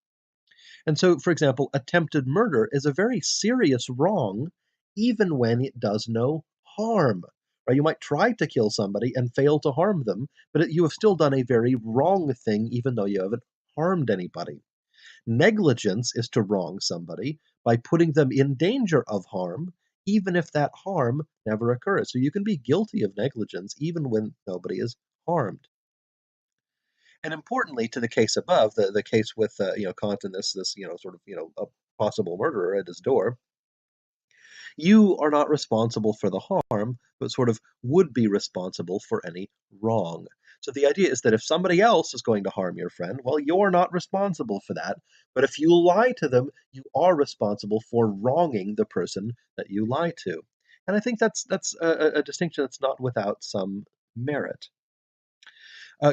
And so, for example, attempted murder is a very serious wrong, even when it does no harm. Right? You might try to kill somebody and fail to harm them, but you have still done a very wrong thing, even though you haven't harmed anybody. Negligence is to wrong somebody by putting them in danger of harm, even if that harm never occurs. So you can be guilty of negligence even when nobody is harmed. And importantly, to the case above, the case with Kant and this sort of a possible murderer at his door, you are not responsible for the harm, but sort of would be responsible for any wrong. So the idea is that if somebody else is going to harm your friend, well, you're not responsible for that. But if you lie to them, you are responsible for wronging the person that you lie to. And I think that's a distinction that's not without some merit.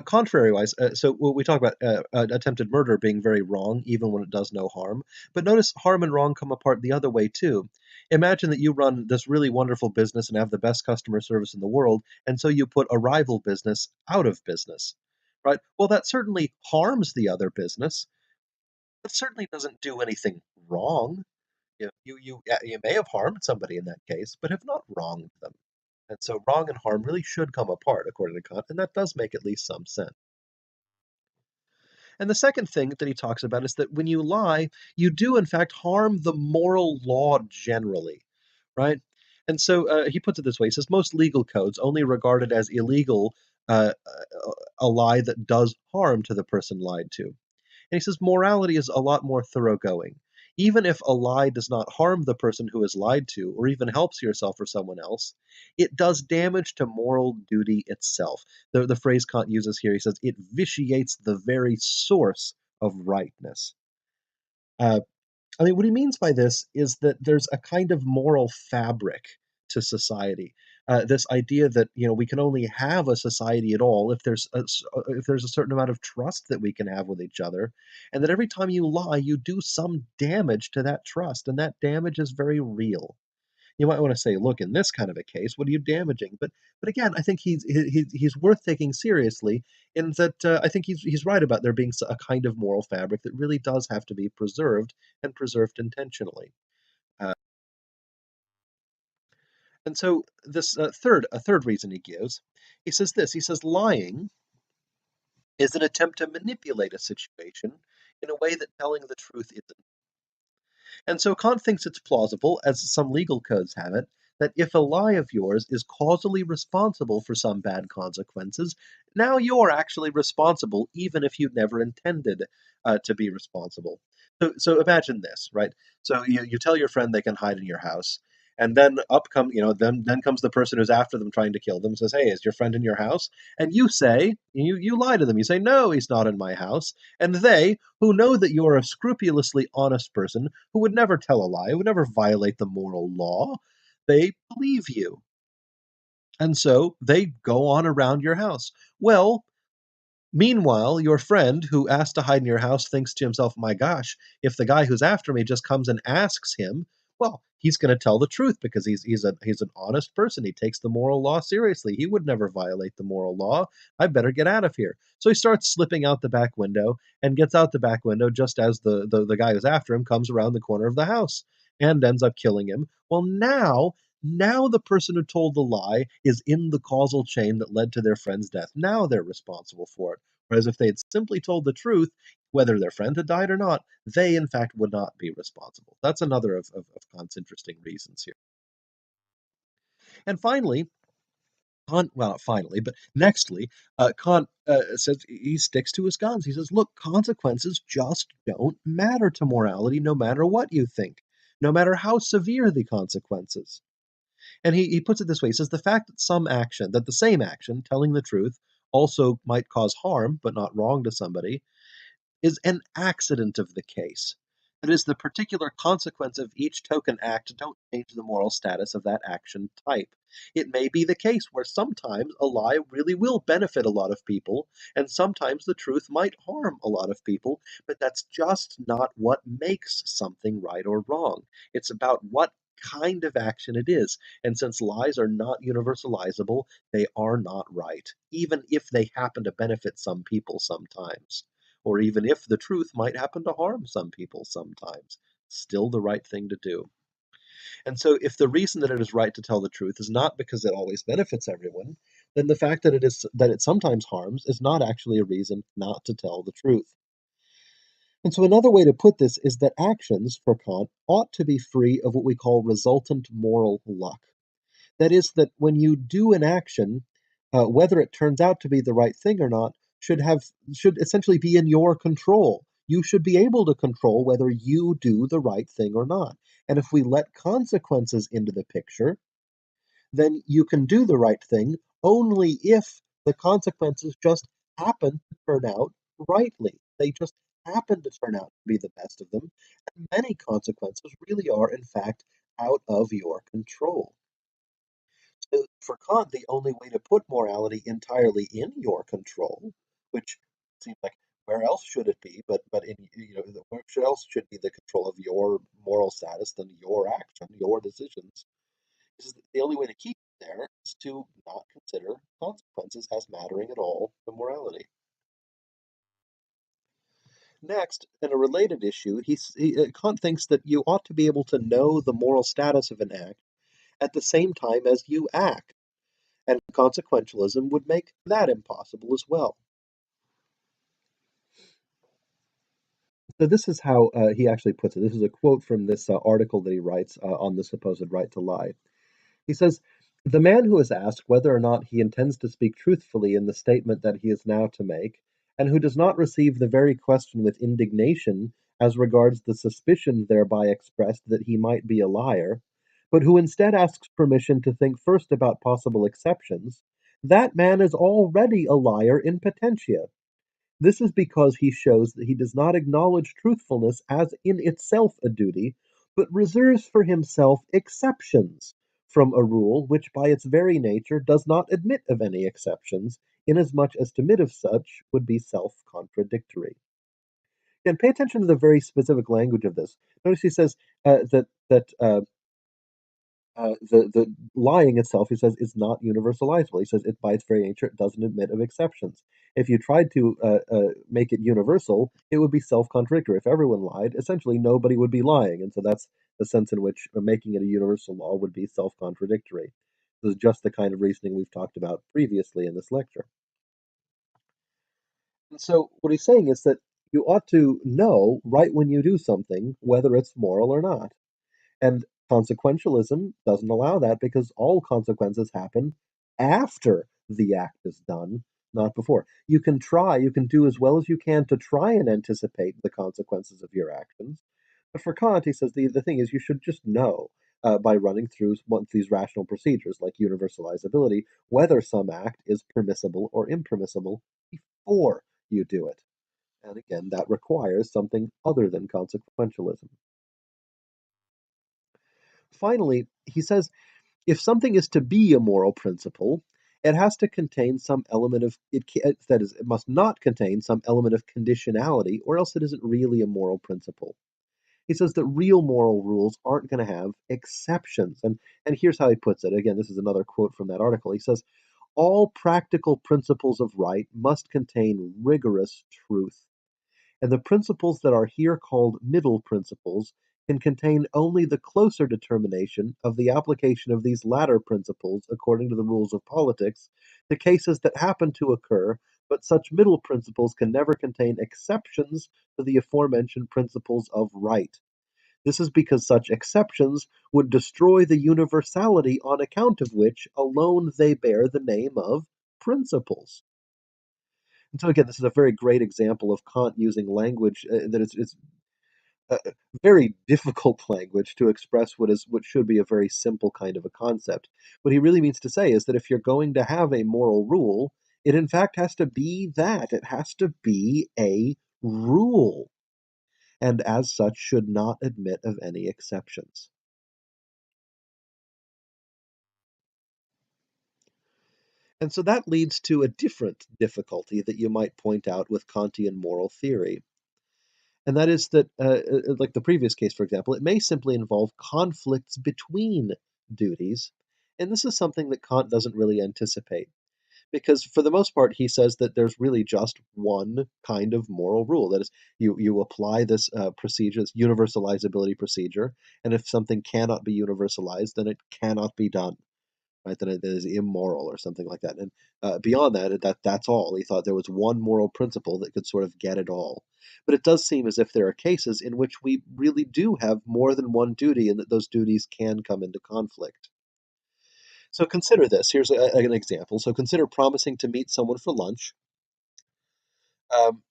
Contrary-wise, so we talk about attempted murder being very wrong, even when it does no harm. But notice harm and wrong come apart the other way too. Imagine that you run this really wonderful business and have the best customer service in the world, and so you put a rival business out of business, right? Well, that certainly harms the other business, but certainly doesn't do anything wrong. You may have harmed somebody in that case, but have not wronged them. And so wrong and harm really should come apart, according to Kant, and that does make at least some sense. And the second thing that he talks about is that when you lie, you do in fact harm the moral law generally, right? And so he puts it this way: he says most legal codes only regard it as illegal a lie that does harm to the person lied to. And he says morality is a lot more thoroughgoing. Even if a lie does not harm the person who is lied to, or even helps yourself or someone else, it does damage to moral duty itself. The phrase Kant uses here, he says, it vitiates the very source of rightness. Uh, I mean, what he means by this is that there's a kind of moral fabric to society. This idea that we can only have a society at all if there's a certain amount of trust that we can have with each other, and that every time you lie, you do some damage to that trust, and that damage is very real. You might want to say, look, in this kind of a case, what are you damaging? But again, I think he's worth taking seriously in that I think he's right about there being a kind of moral fabric that really does have to be preserved and preserved intentionally. Uh, and so this a third reason he gives, he says this. He says lying is an attempt to manipulate a situation in a way that telling the truth isn't. And so Kant thinks it's plausible, as some legal codes have it, that if a lie of yours is causally responsible for some bad consequences, now you're actually responsible, even if you never intended to be responsible. So imagine this, right? So you tell your friend they can hide in your house, and then then comes the person who's after them trying to kill them, says, "Hey, is your friend in your house?" And you lie to them. You say, "No, he's not in my house." And they, who know that you're a scrupulously honest person, who would never tell a lie, who would never violate the moral law, they believe you. And so they go on around your house. Well, meanwhile, your friend who asked to hide in your house thinks to himself, my gosh, if the guy who's after me just comes and asks him, well, he's going to tell the truth because he's an honest person. He takes the moral law seriously. He would never violate the moral law. I better get out of here. So he starts slipping out the back window and gets out the back window just as the guy who's after him comes around the corner of the house and ends up killing him. Well, now the person who told the lie is in the causal chain that led to their friend's death. Now they're responsible for it. Whereas if they had simply told the truth, whether their friend had died or not, they in fact would not be responsible. That's another of Kant's interesting reasons here. And finally, Kant, well, not finally, but nextly, Kant says he sticks to his guns. He says, look, consequences just don't matter to morality no matter what you think, no matter how severe the consequences. And he puts it this way. He says the fact that the same action, telling the truth, also might cause harm, but not wrong to somebody, is an accident of the case. That is, the particular consequence of each token act don't change the moral status of that action type. It may be the case where sometimes a lie really will benefit a lot of people, and sometimes the truth might harm a lot of people, but that's just not what makes something right or wrong. It's about what kind of action it is. And since lies are not universalizable, they are not right, even if they happen to benefit some people sometimes, or even if the truth might happen to harm some people sometimes, still the right thing to do. And so, if the reason that it is right to tell the truth is not because it always benefits everyone, then the fact that it sometimes harms is not actually a reason not to tell the truth. And so, another way to put this is that actions, for Kant, ought to be free of what we call resultant moral luck. That is, that when you do an action, whether it turns out to be the right thing or not, should essentially be in your control. You should be able to control whether you do the right thing or not. And if we let consequences into the picture, then you can do the right thing only if the consequences just happen to turn out rightly. They just happen to turn out to be the best of them. And many consequences really are, in fact, out of your control. So for Kant, the only way to put morality entirely in your control, which seems like where else should it be? But in where else should be the control of your moral status than your action, your decisions? Is the only way to keep it there is to not consider consequences as mattering at all to morality. Next, in a related issue, Kant thinks that you ought to be able to know the moral status of an act at the same time as you act. And consequentialism would make that impossible as well. So this is how he actually puts it. This is a quote from this article that he writes on the supposed right to lie. He says, "The man who is asked whether or not he intends to speak truthfully in the statement that he is now to make, and who does not receive the very question with indignation as regards the suspicion thereby expressed that he might be a liar, but who instead asks permission to think first about possible exceptions, that man is already a liar in potentia. This is because he shows that he does not acknowledge truthfulness as in itself a duty, but reserves for himself exceptions from a rule which by its very nature does not admit of any exceptions, inasmuch as to admit of such would be self-contradictory." And pay attention to the very specific language of this. Notice he says the lying itself, he says, is not universalizable. He says it by its very nature it doesn't admit of exceptions. If you tried to make it universal, it would be self-contradictory. If everyone lied, essentially nobody would be lying, and so that's the sense in which making it a universal law would be self-contradictory. This is just the kind of reasoning we've talked about previously in this lecture. And so what he's saying is that you ought to know right when you do something whether it's moral or not. And consequentialism doesn't allow that because all consequences happen after the act is done, not before. You can do as well as you can to try and anticipate the consequences of your actions. But for Kant, he says the thing is you should just know by running through one of these rational procedures like universalizability whether some act is permissible or impermissible before you do it. And again, that requires something other than consequentialism. Finally, he says if something is to be a moral principle, it has to contain some element of that is, it must not contain some element of conditionality, or else it isn't really a moral principle. He says that real moral rules aren't going to have exceptions, and here's how he puts it. Again, this is another quote from that article. He says, "All practical principles of right must contain rigorous truth. And the principles that are here called middle principles can contain only the closer determination of the application of these latter principles according to the rules of politics to cases that happen to occur, but such middle principles can never contain exceptions to the aforementioned principles of right. This is because such exceptions would destroy the universality on account of which alone they bear the name of principles." And so again, this is a very great example of Kant using language that it's very difficult language to express what should be a very simple kind of a concept. What he really means to say is that if you're going to have a moral rule, it in fact has to be that. It has to be a rule. and as such should not admit of any exceptions. And so that leads to a different difficulty that you might point out with Kantian moral theory. And that is that, like the previous case, for example, it may simply involve conflicts between duties. And this is something that Kant doesn't really anticipate. Because for the most part, he says that there's really just one kind of moral rule. That is, you apply this procedure, this universalizability procedure, and if something cannot be universalized, then it cannot be done, right? Then it is immoral or something like that. And beyond that, that's all. He thought there was one moral principle that could sort of get it all. But it does seem as if there are cases in which we really do have more than one duty, and that those duties can come into conflict. So consider this. Here's an example. So consider promising to meet someone for lunch, um,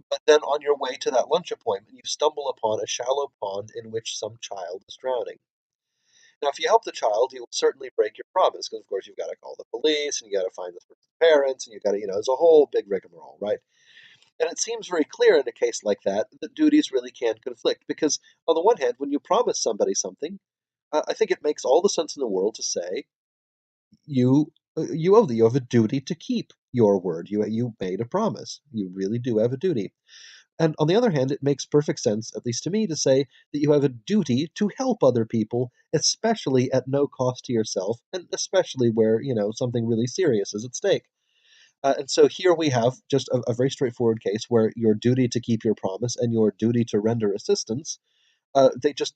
but then on your way to that lunch appointment, you stumble upon a shallow pond in which some child is drowning. Now, if you help the child, you will certainly break your promise, because of course you've got to call the police and you got to find the person's parents and you've got to, there's a whole big rigmarole, right? And it seems very clear in a case like that duties really can conflict, because on the one hand, when you promise somebody something, I think it makes all the sense in the world to say you have a duty to keep your word. You made a promise. You really do have a duty. And on the other hand, it makes perfect sense, at least to me, to say that you have a duty to help other people, especially at no cost to yourself, and especially where something really serious is at stake. And so here we have just a very straightforward case where your duty to keep your promise and your duty to render assistance,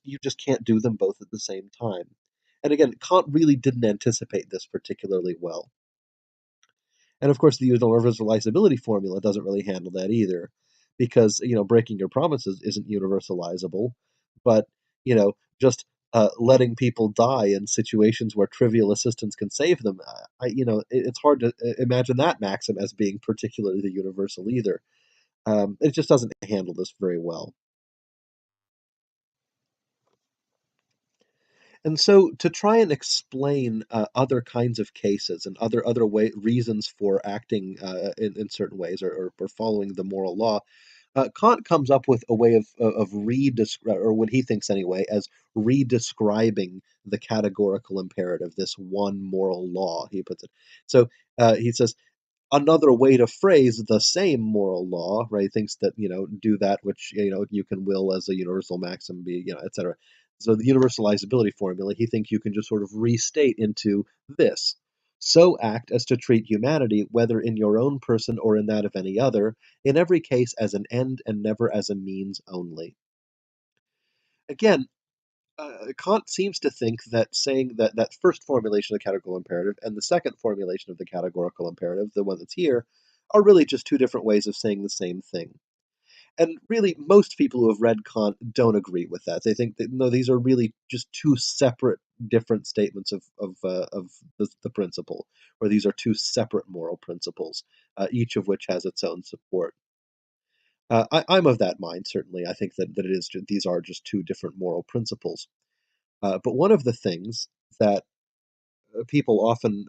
you just can't do them both at the same time. And again, Kant really didn't anticipate this particularly well. And of course, the universalizability formula doesn't really handle that either, because breaking your promises isn't universalizable, but just letting people die in situations where trivial assistance can save them. It's hard to imagine that maxim as being particularly universal either. It just doesn't handle this very well. And so, to try and explain other kinds of cases and other reasons for acting in certain ways, or following the moral law, Kant comes up with a way of or what he thinks anyway, as redescribing the categorical imperative, this one moral law, he puts it. So he says, another way to phrase the same moral law, right? He thinks that, do that which, you can will as a universal maxim be, etc. So the universalizability formula, he thinks you can just sort of restate into this. So act as to treat humanity, whether in your own person or in that of any other, in every case as an end and never as a means only. Again, Kant seems to think that saying that first formulation of the categorical imperative and the second formulation of the categorical imperative, the one that's here, are really just two different ways of saying the same thing. And really, most people who have read Kant don't agree with that. They think that no, these are really just two separate, different statements of the principle, or these are two separate moral principles, each of which has its own support. I'm of that mind, certainly. I think that these are just two different moral principles. But one of the things that people often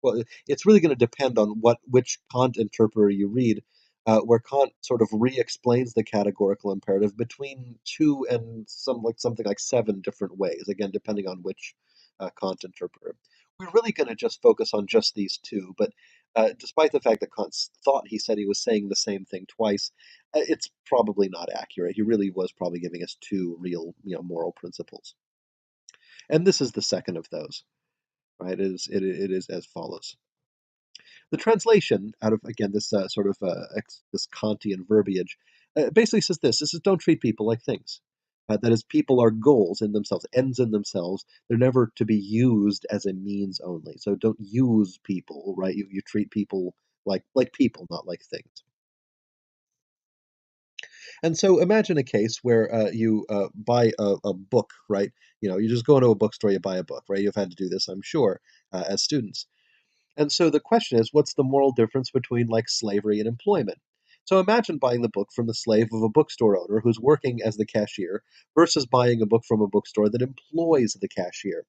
well, it's really going to depend on which Kant interpreter you read, where Kant sort of re-explains the categorical imperative between two and something like seven different ways. Again, depending on which Kant interpreter. We're really going to just focus on just these two, but despite the fact that Kant thought he said he was saying the same thing twice, it's probably not accurate. He really was probably giving us two real, moral principles. And this is the second of those, right? It is as follows. The translation out of, again, this sort of this Kantian verbiage basically says this. This is, don't treat people like things. That is, people are goals in themselves, ends in themselves. They're never to be used as a means only. So don't use people, right? You treat people like people, not like things. And so imagine a case where you buy a book, right? You just go into a bookstore, you buy a book, right? You've had to do this, I'm sure, as students. And so the question is, what's the moral difference between like slavery and employment? So imagine buying the book from the slave of a bookstore owner who's working as the cashier versus buying a book from a bookstore that employs the cashier.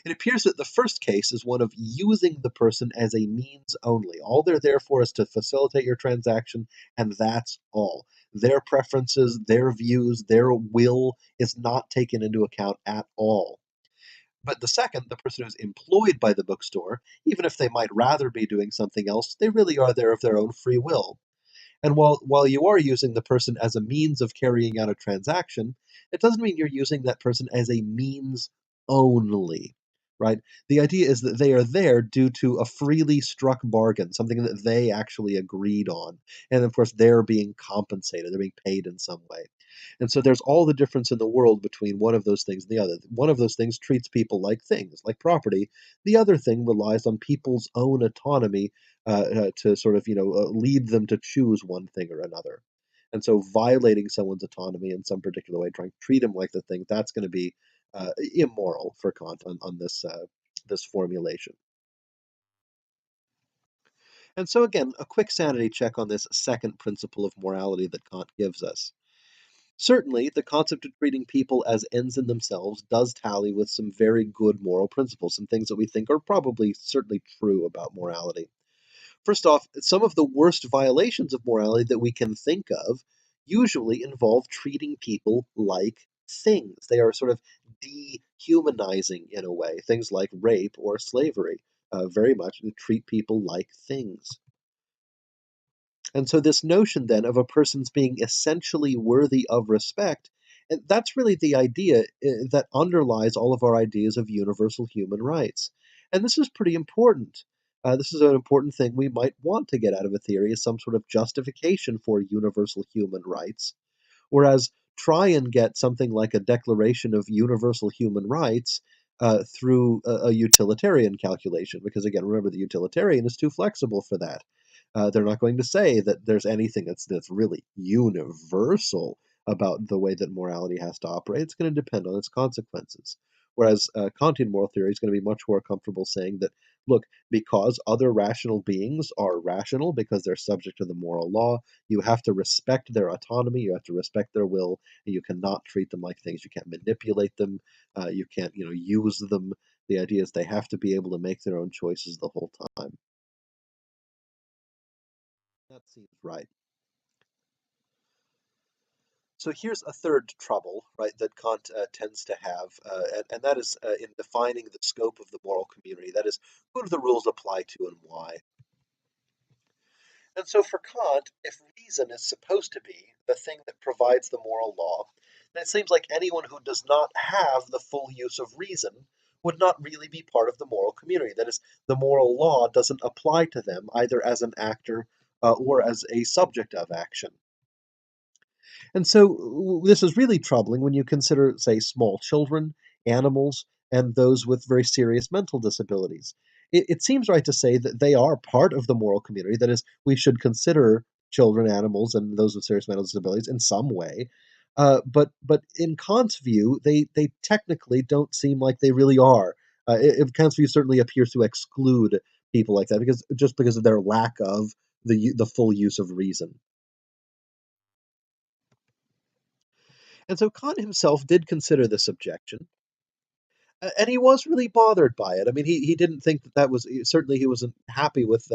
It appears that the first case is one of using the person as a means only. All they're there for is to facilitate your transaction, and that's all. Their preferences, their views, their will is not taken into account at all. But the second, the person who's employed by the bookstore, even if they might rather be doing something else, they really are there of their own free will. And while you are using the person as a means of carrying out a transaction, it doesn't mean you're using that person as a means only, right? The idea is that they are there due to a freely struck bargain, something that they actually agreed on. And of course, they're being compensated, they're being paid in some way. And so there's all the difference in the world between one of those things and the other. One of those things treats people like things, like property. The other thing relies on people's own autonomy to sort of lead them to choose one thing or another. And so violating someone's autonomy in some particular way, trying to treat them like the thing, that's going to be immoral for Kant on this formulation. And so again, a quick sanity check on this second principle of morality that Kant gives us. Certainly, the concept of treating people as ends in themselves does tally with some very good moral principles, some things that we think are probably certainly true about morality. First off, some of the worst violations of morality that we can think of usually involve treating people like things. They are sort of dehumanizing in a way. Things like rape or slavery very much treat people like things. And so, this notion then of a person's being essentially worthy of respect, and that's really the idea that underlies all of our ideas of universal human rights. And this is pretty important. This is an important thing we might want to get out of a theory as some sort of justification for universal human rights. Whereas try and get something like a declaration of universal human rights through a utilitarian calculation, because again, remember the utilitarian is too flexible for that. They're not going to say that there's anything that's really universal about the way that morality has to operate. It's going to depend on its consequences. Whereas Kantian moral theory is going to be much more comfortable saying that, look, because other rational beings are rational because they're subject to the moral law, you have to respect their autonomy, you have to respect their will, and you cannot treat them like things. You can't manipulate them, you can't, use them. The idea is they have to be able to make their own choices the whole time. That seems right. So here's a third trouble, right, that Kant tends to have, and that is in defining the scope of the moral community. That is, who do the rules apply to and why? And so for Kant, if reason is supposed to be the thing that provides the moral law, then it seems like anyone who does not have the full use of reason would not really be part of the moral community. That is, the moral law doesn't apply to them either as an actor or as a subject of action. And so this is really troubling when you consider, say, small children, animals, and those with very serious mental disabilities. It seems right to say that they are part of the moral community. That is, we should consider children, animals, and those with serious mental disabilities in some way. But in Kant's view, they technically don't seem like they really are. Kant's view certainly appears to exclude people like that because of their lack of the full use of reason. And so Kant himself did consider this objection, and he was really bothered by it. I mean, he didn't think that was certainly he wasn't happy with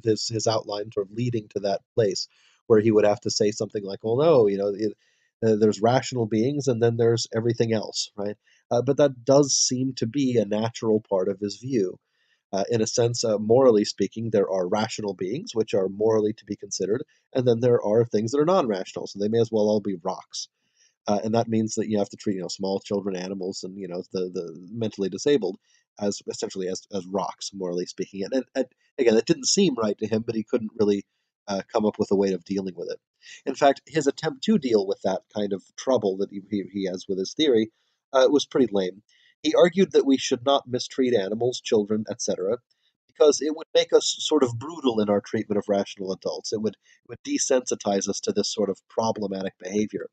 his outline sort of leading to that place where he would have to say something like, "Well, no, there's rational beings, and then there's everything else, right?" But that does seem to be a natural part of his view. In a sense, morally speaking, there are rational beings which are morally to be considered, and then there are things that are non-rational, so they may as well all be rocks. And that means that you have to treat small children, animals, and the mentally disabled as essentially as rocks, morally speaking. And again, it didn't seem right to him, but he couldn't really come up with a way of dealing with it. In fact, his attempt to deal with that kind of trouble that he has with his theory was pretty lame. He argued that we should not mistreat animals, children, etc., because it would make us sort of brutal in our treatment of rational adults. It would desensitize us to this sort of problematic behavior.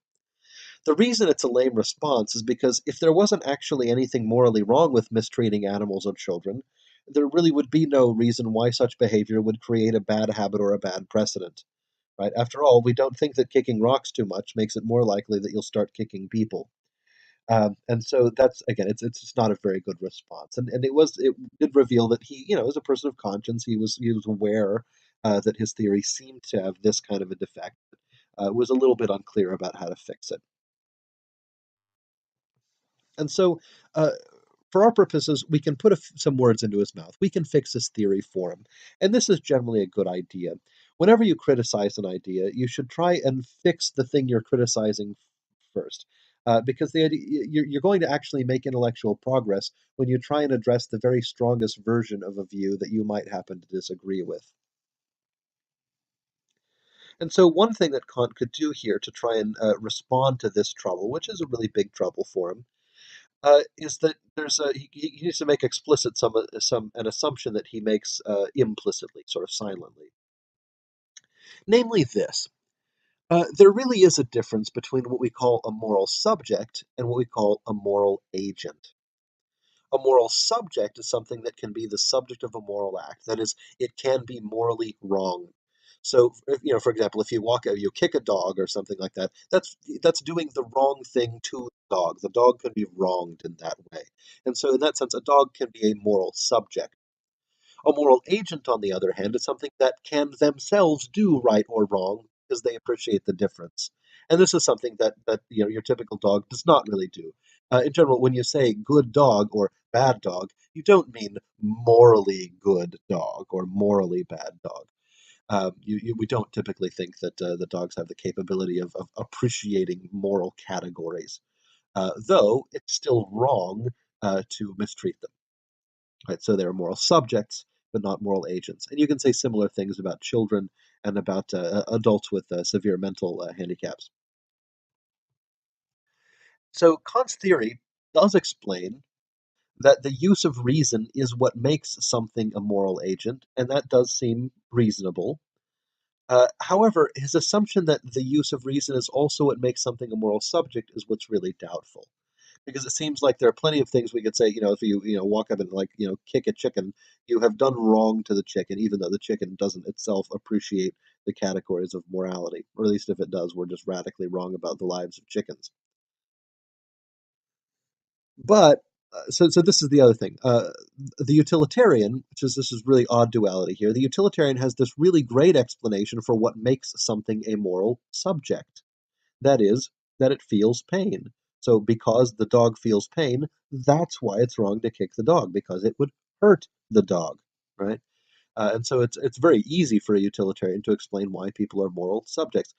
The reason it's a lame response is because if there wasn't actually anything morally wrong with mistreating animals or children, there really would be no reason why such behavior would create a bad habit or a bad precedent. Right? After all, we don't think that kicking rocks too much makes it more likely that you'll start kicking people. And so that's again, it's just not a very good response. And it did reveal that he, as a person of conscience, he was aware that his theory seemed to have this kind of a defect. Was a little bit unclear about how to fix it. And so, uh, for our purposes, we can put some words into his mouth. We can fix his theory for him. And this is generally a good idea. Whenever you criticize an idea, you should try and fix the thing you're criticizing first. Because the idea, you're going to actually make intellectual progress when you try and address the very strongest version of a view that you might happen to disagree with. And so, one thing that Kant could do here to try and respond to this trouble, which is a really big trouble for him, is that he needs to make explicit some an assumption that he makes implicitly, sort of silently, namely this: there really is a difference between what we call a moral subject and what we call a moral agent. A moral subject is something that can be the subject of a moral act. That is, it can be morally wrong. So, for example, if you kick a dog or something like that, that's doing the wrong thing to the dog. The dog can be wronged in that way, and so in that sense, a dog can be a moral subject. A moral agent, on the other hand, is something that can themselves do right or wrong because they appreciate the difference. And this is something that your typical dog does not really do. In general, when you say good dog or bad dog, you don't mean morally good dog or morally bad dog. We don't typically think that the dogs have the capability of appreciating moral categories, though it's still wrong to mistreat them. Right? So they're moral subjects, but not moral agents. And you can say similar things about children and about adults with severe mental handicaps. So Kant's theory does explain that the use of reason is what makes something a moral agent, and that does seem reasonable. However, his assumption that the use of reason is also what makes something a moral subject is what's really doubtful. Because it seems like there are plenty of things we could say, if you walk up and kick a chicken, you have done wrong to the chicken, even though the chicken doesn't itself appreciate the categories of morality, or at least if it does, we're just radically wrong about the lives of chickens. But so this is the other thing. The utilitarian, which is this is really odd duality here. The utilitarian has this really great explanation for what makes something a moral subject. That is, that it feels pain. So because the dog feels pain, that's why it's wrong to kick the dog, because it would hurt the dog, right? And so it's very easy for a utilitarian to explain why people are moral subjects.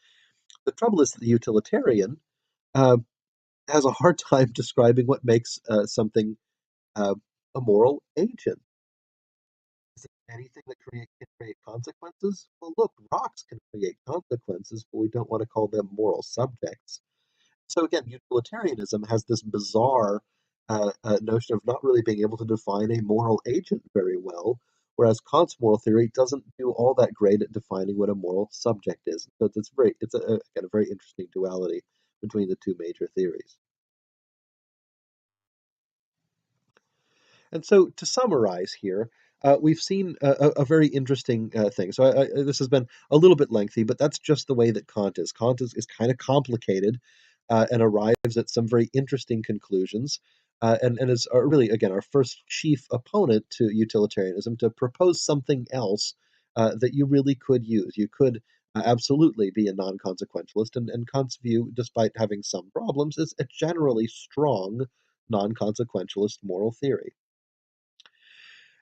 The trouble is that the utilitarian uh, has a hard time describing what makes something uh, a moral agent. Is it anything that can create consequences? Well, look, rocks can create consequences, but we don't want to call them moral subjects. So again, utilitarianism has this bizarre notion of not really being able to define a moral agent very well, whereas Kant's moral theory doesn't do all that great at defining what a moral subject is. So again, a very interesting duality between the two major theories. And so, to summarize here, we've seen a very interesting thing. So, this has been a little bit lengthy, but that's just the way that Kant is. Kant is kind of complicated and arrives at some very interesting conclusions. And is really, again, our first chief opponent to utilitarianism to propose something else that you really could use. You could absolutely be a non consequentialist. And Kant's view, despite having some problems, is a generally strong non consequentialist moral theory.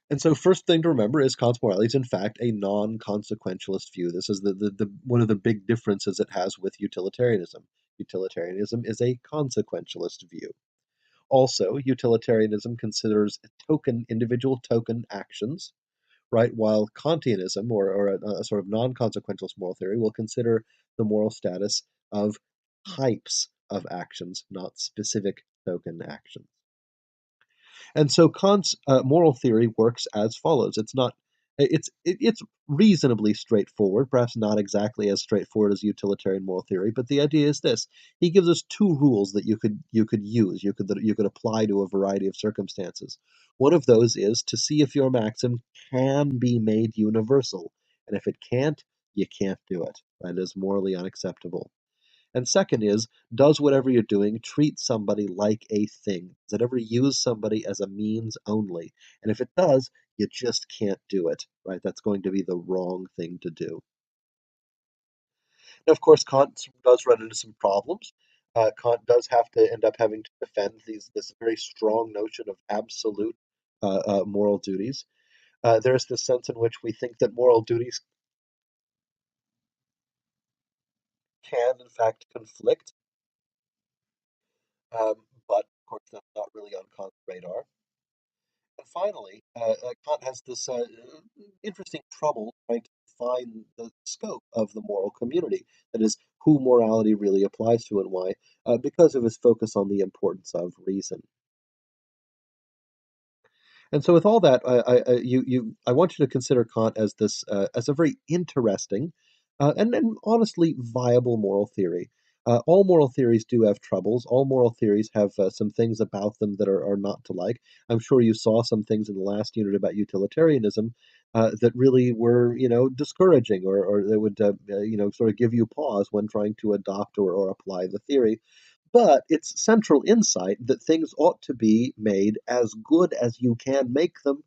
And so, first thing to remember is Kant's morality is in fact a non-consequentialist view. This is the one of the big differences it has with utilitarianism. Utilitarianism is a consequentialist view. Also, utilitarianism considers individual token actions, right? While Kantianism, or a sort of non-consequentialist moral theory, will consider the moral status of types of actions, not specific token actions. And so Kant's moral theory works as follows. It's reasonably straightforward, perhaps not exactly as straightforward as utilitarian moral theory, but the idea is this: he gives us two rules that you could use, you could apply to a variety of circumstances. One of those is to see if your maxim can be made universal, and if it can't, you can't do it. That is morally unacceptable. And second is, does whatever you're doing treat somebody like a thing? Does it ever use somebody as a means only? And if it does, you just can't do it, right? That's going to be the wrong thing to do. Now, of course, Kant does run into some problems. Kant does have to end up having to defend this very strong notion of absolute moral duties. There's this sense in which we think that moral duties can, in fact, conflict, but of course, that's not really on Kant's radar. And finally, Kant has this interesting trouble trying to define the scope of the moral community. That is, who morality really applies to and why, because of his focus on the importance of reason. And so, with all that, I want you to consider Kant as this as a very interesting and honestly viable moral theory. All moral theories do have troubles. All moral theories have some things about them that are not to like. I'm sure you saw some things in the last unit about utilitarianism that really were, discouraging, or that would, sort of give you pause when trying to adopt or apply the theory. But it's central insight that things ought to be made as good as you can make them.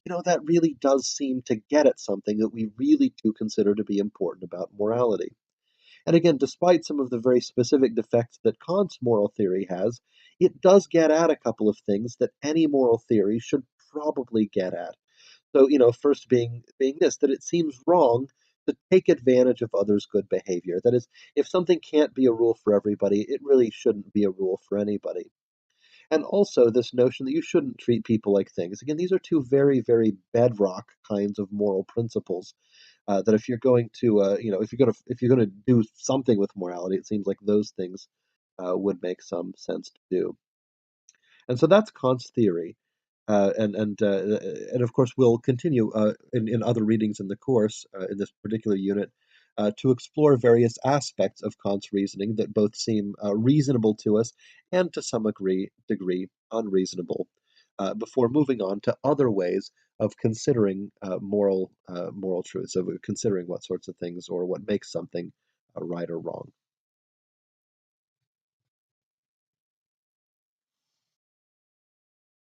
That really does seem to get at something that we really do consider to be important about morality. And again, despite some of the very specific defects that Kant's moral theory has, it does get at a couple of things that any moral theory should probably get at. So, first being this, that it seems wrong to take advantage of others' good behavior. That is, if something can't be a rule for everybody, it really shouldn't be a rule for anybody. And also this notion that you shouldn't treat people like things. Again, these are two very, very bedrock kinds of moral principles. That if you're going to, if you're going to do something with morality, it seems like those things would make some sense to do. And so that's Kant's theory. And of course, we'll continue in other readings in the course, in this particular unit, to explore various aspects of Kant's reasoning that both seem reasonable to us and to some degree unreasonable, before moving on to other ways of considering moral truths, of considering what sorts of things or what makes something right or wrong.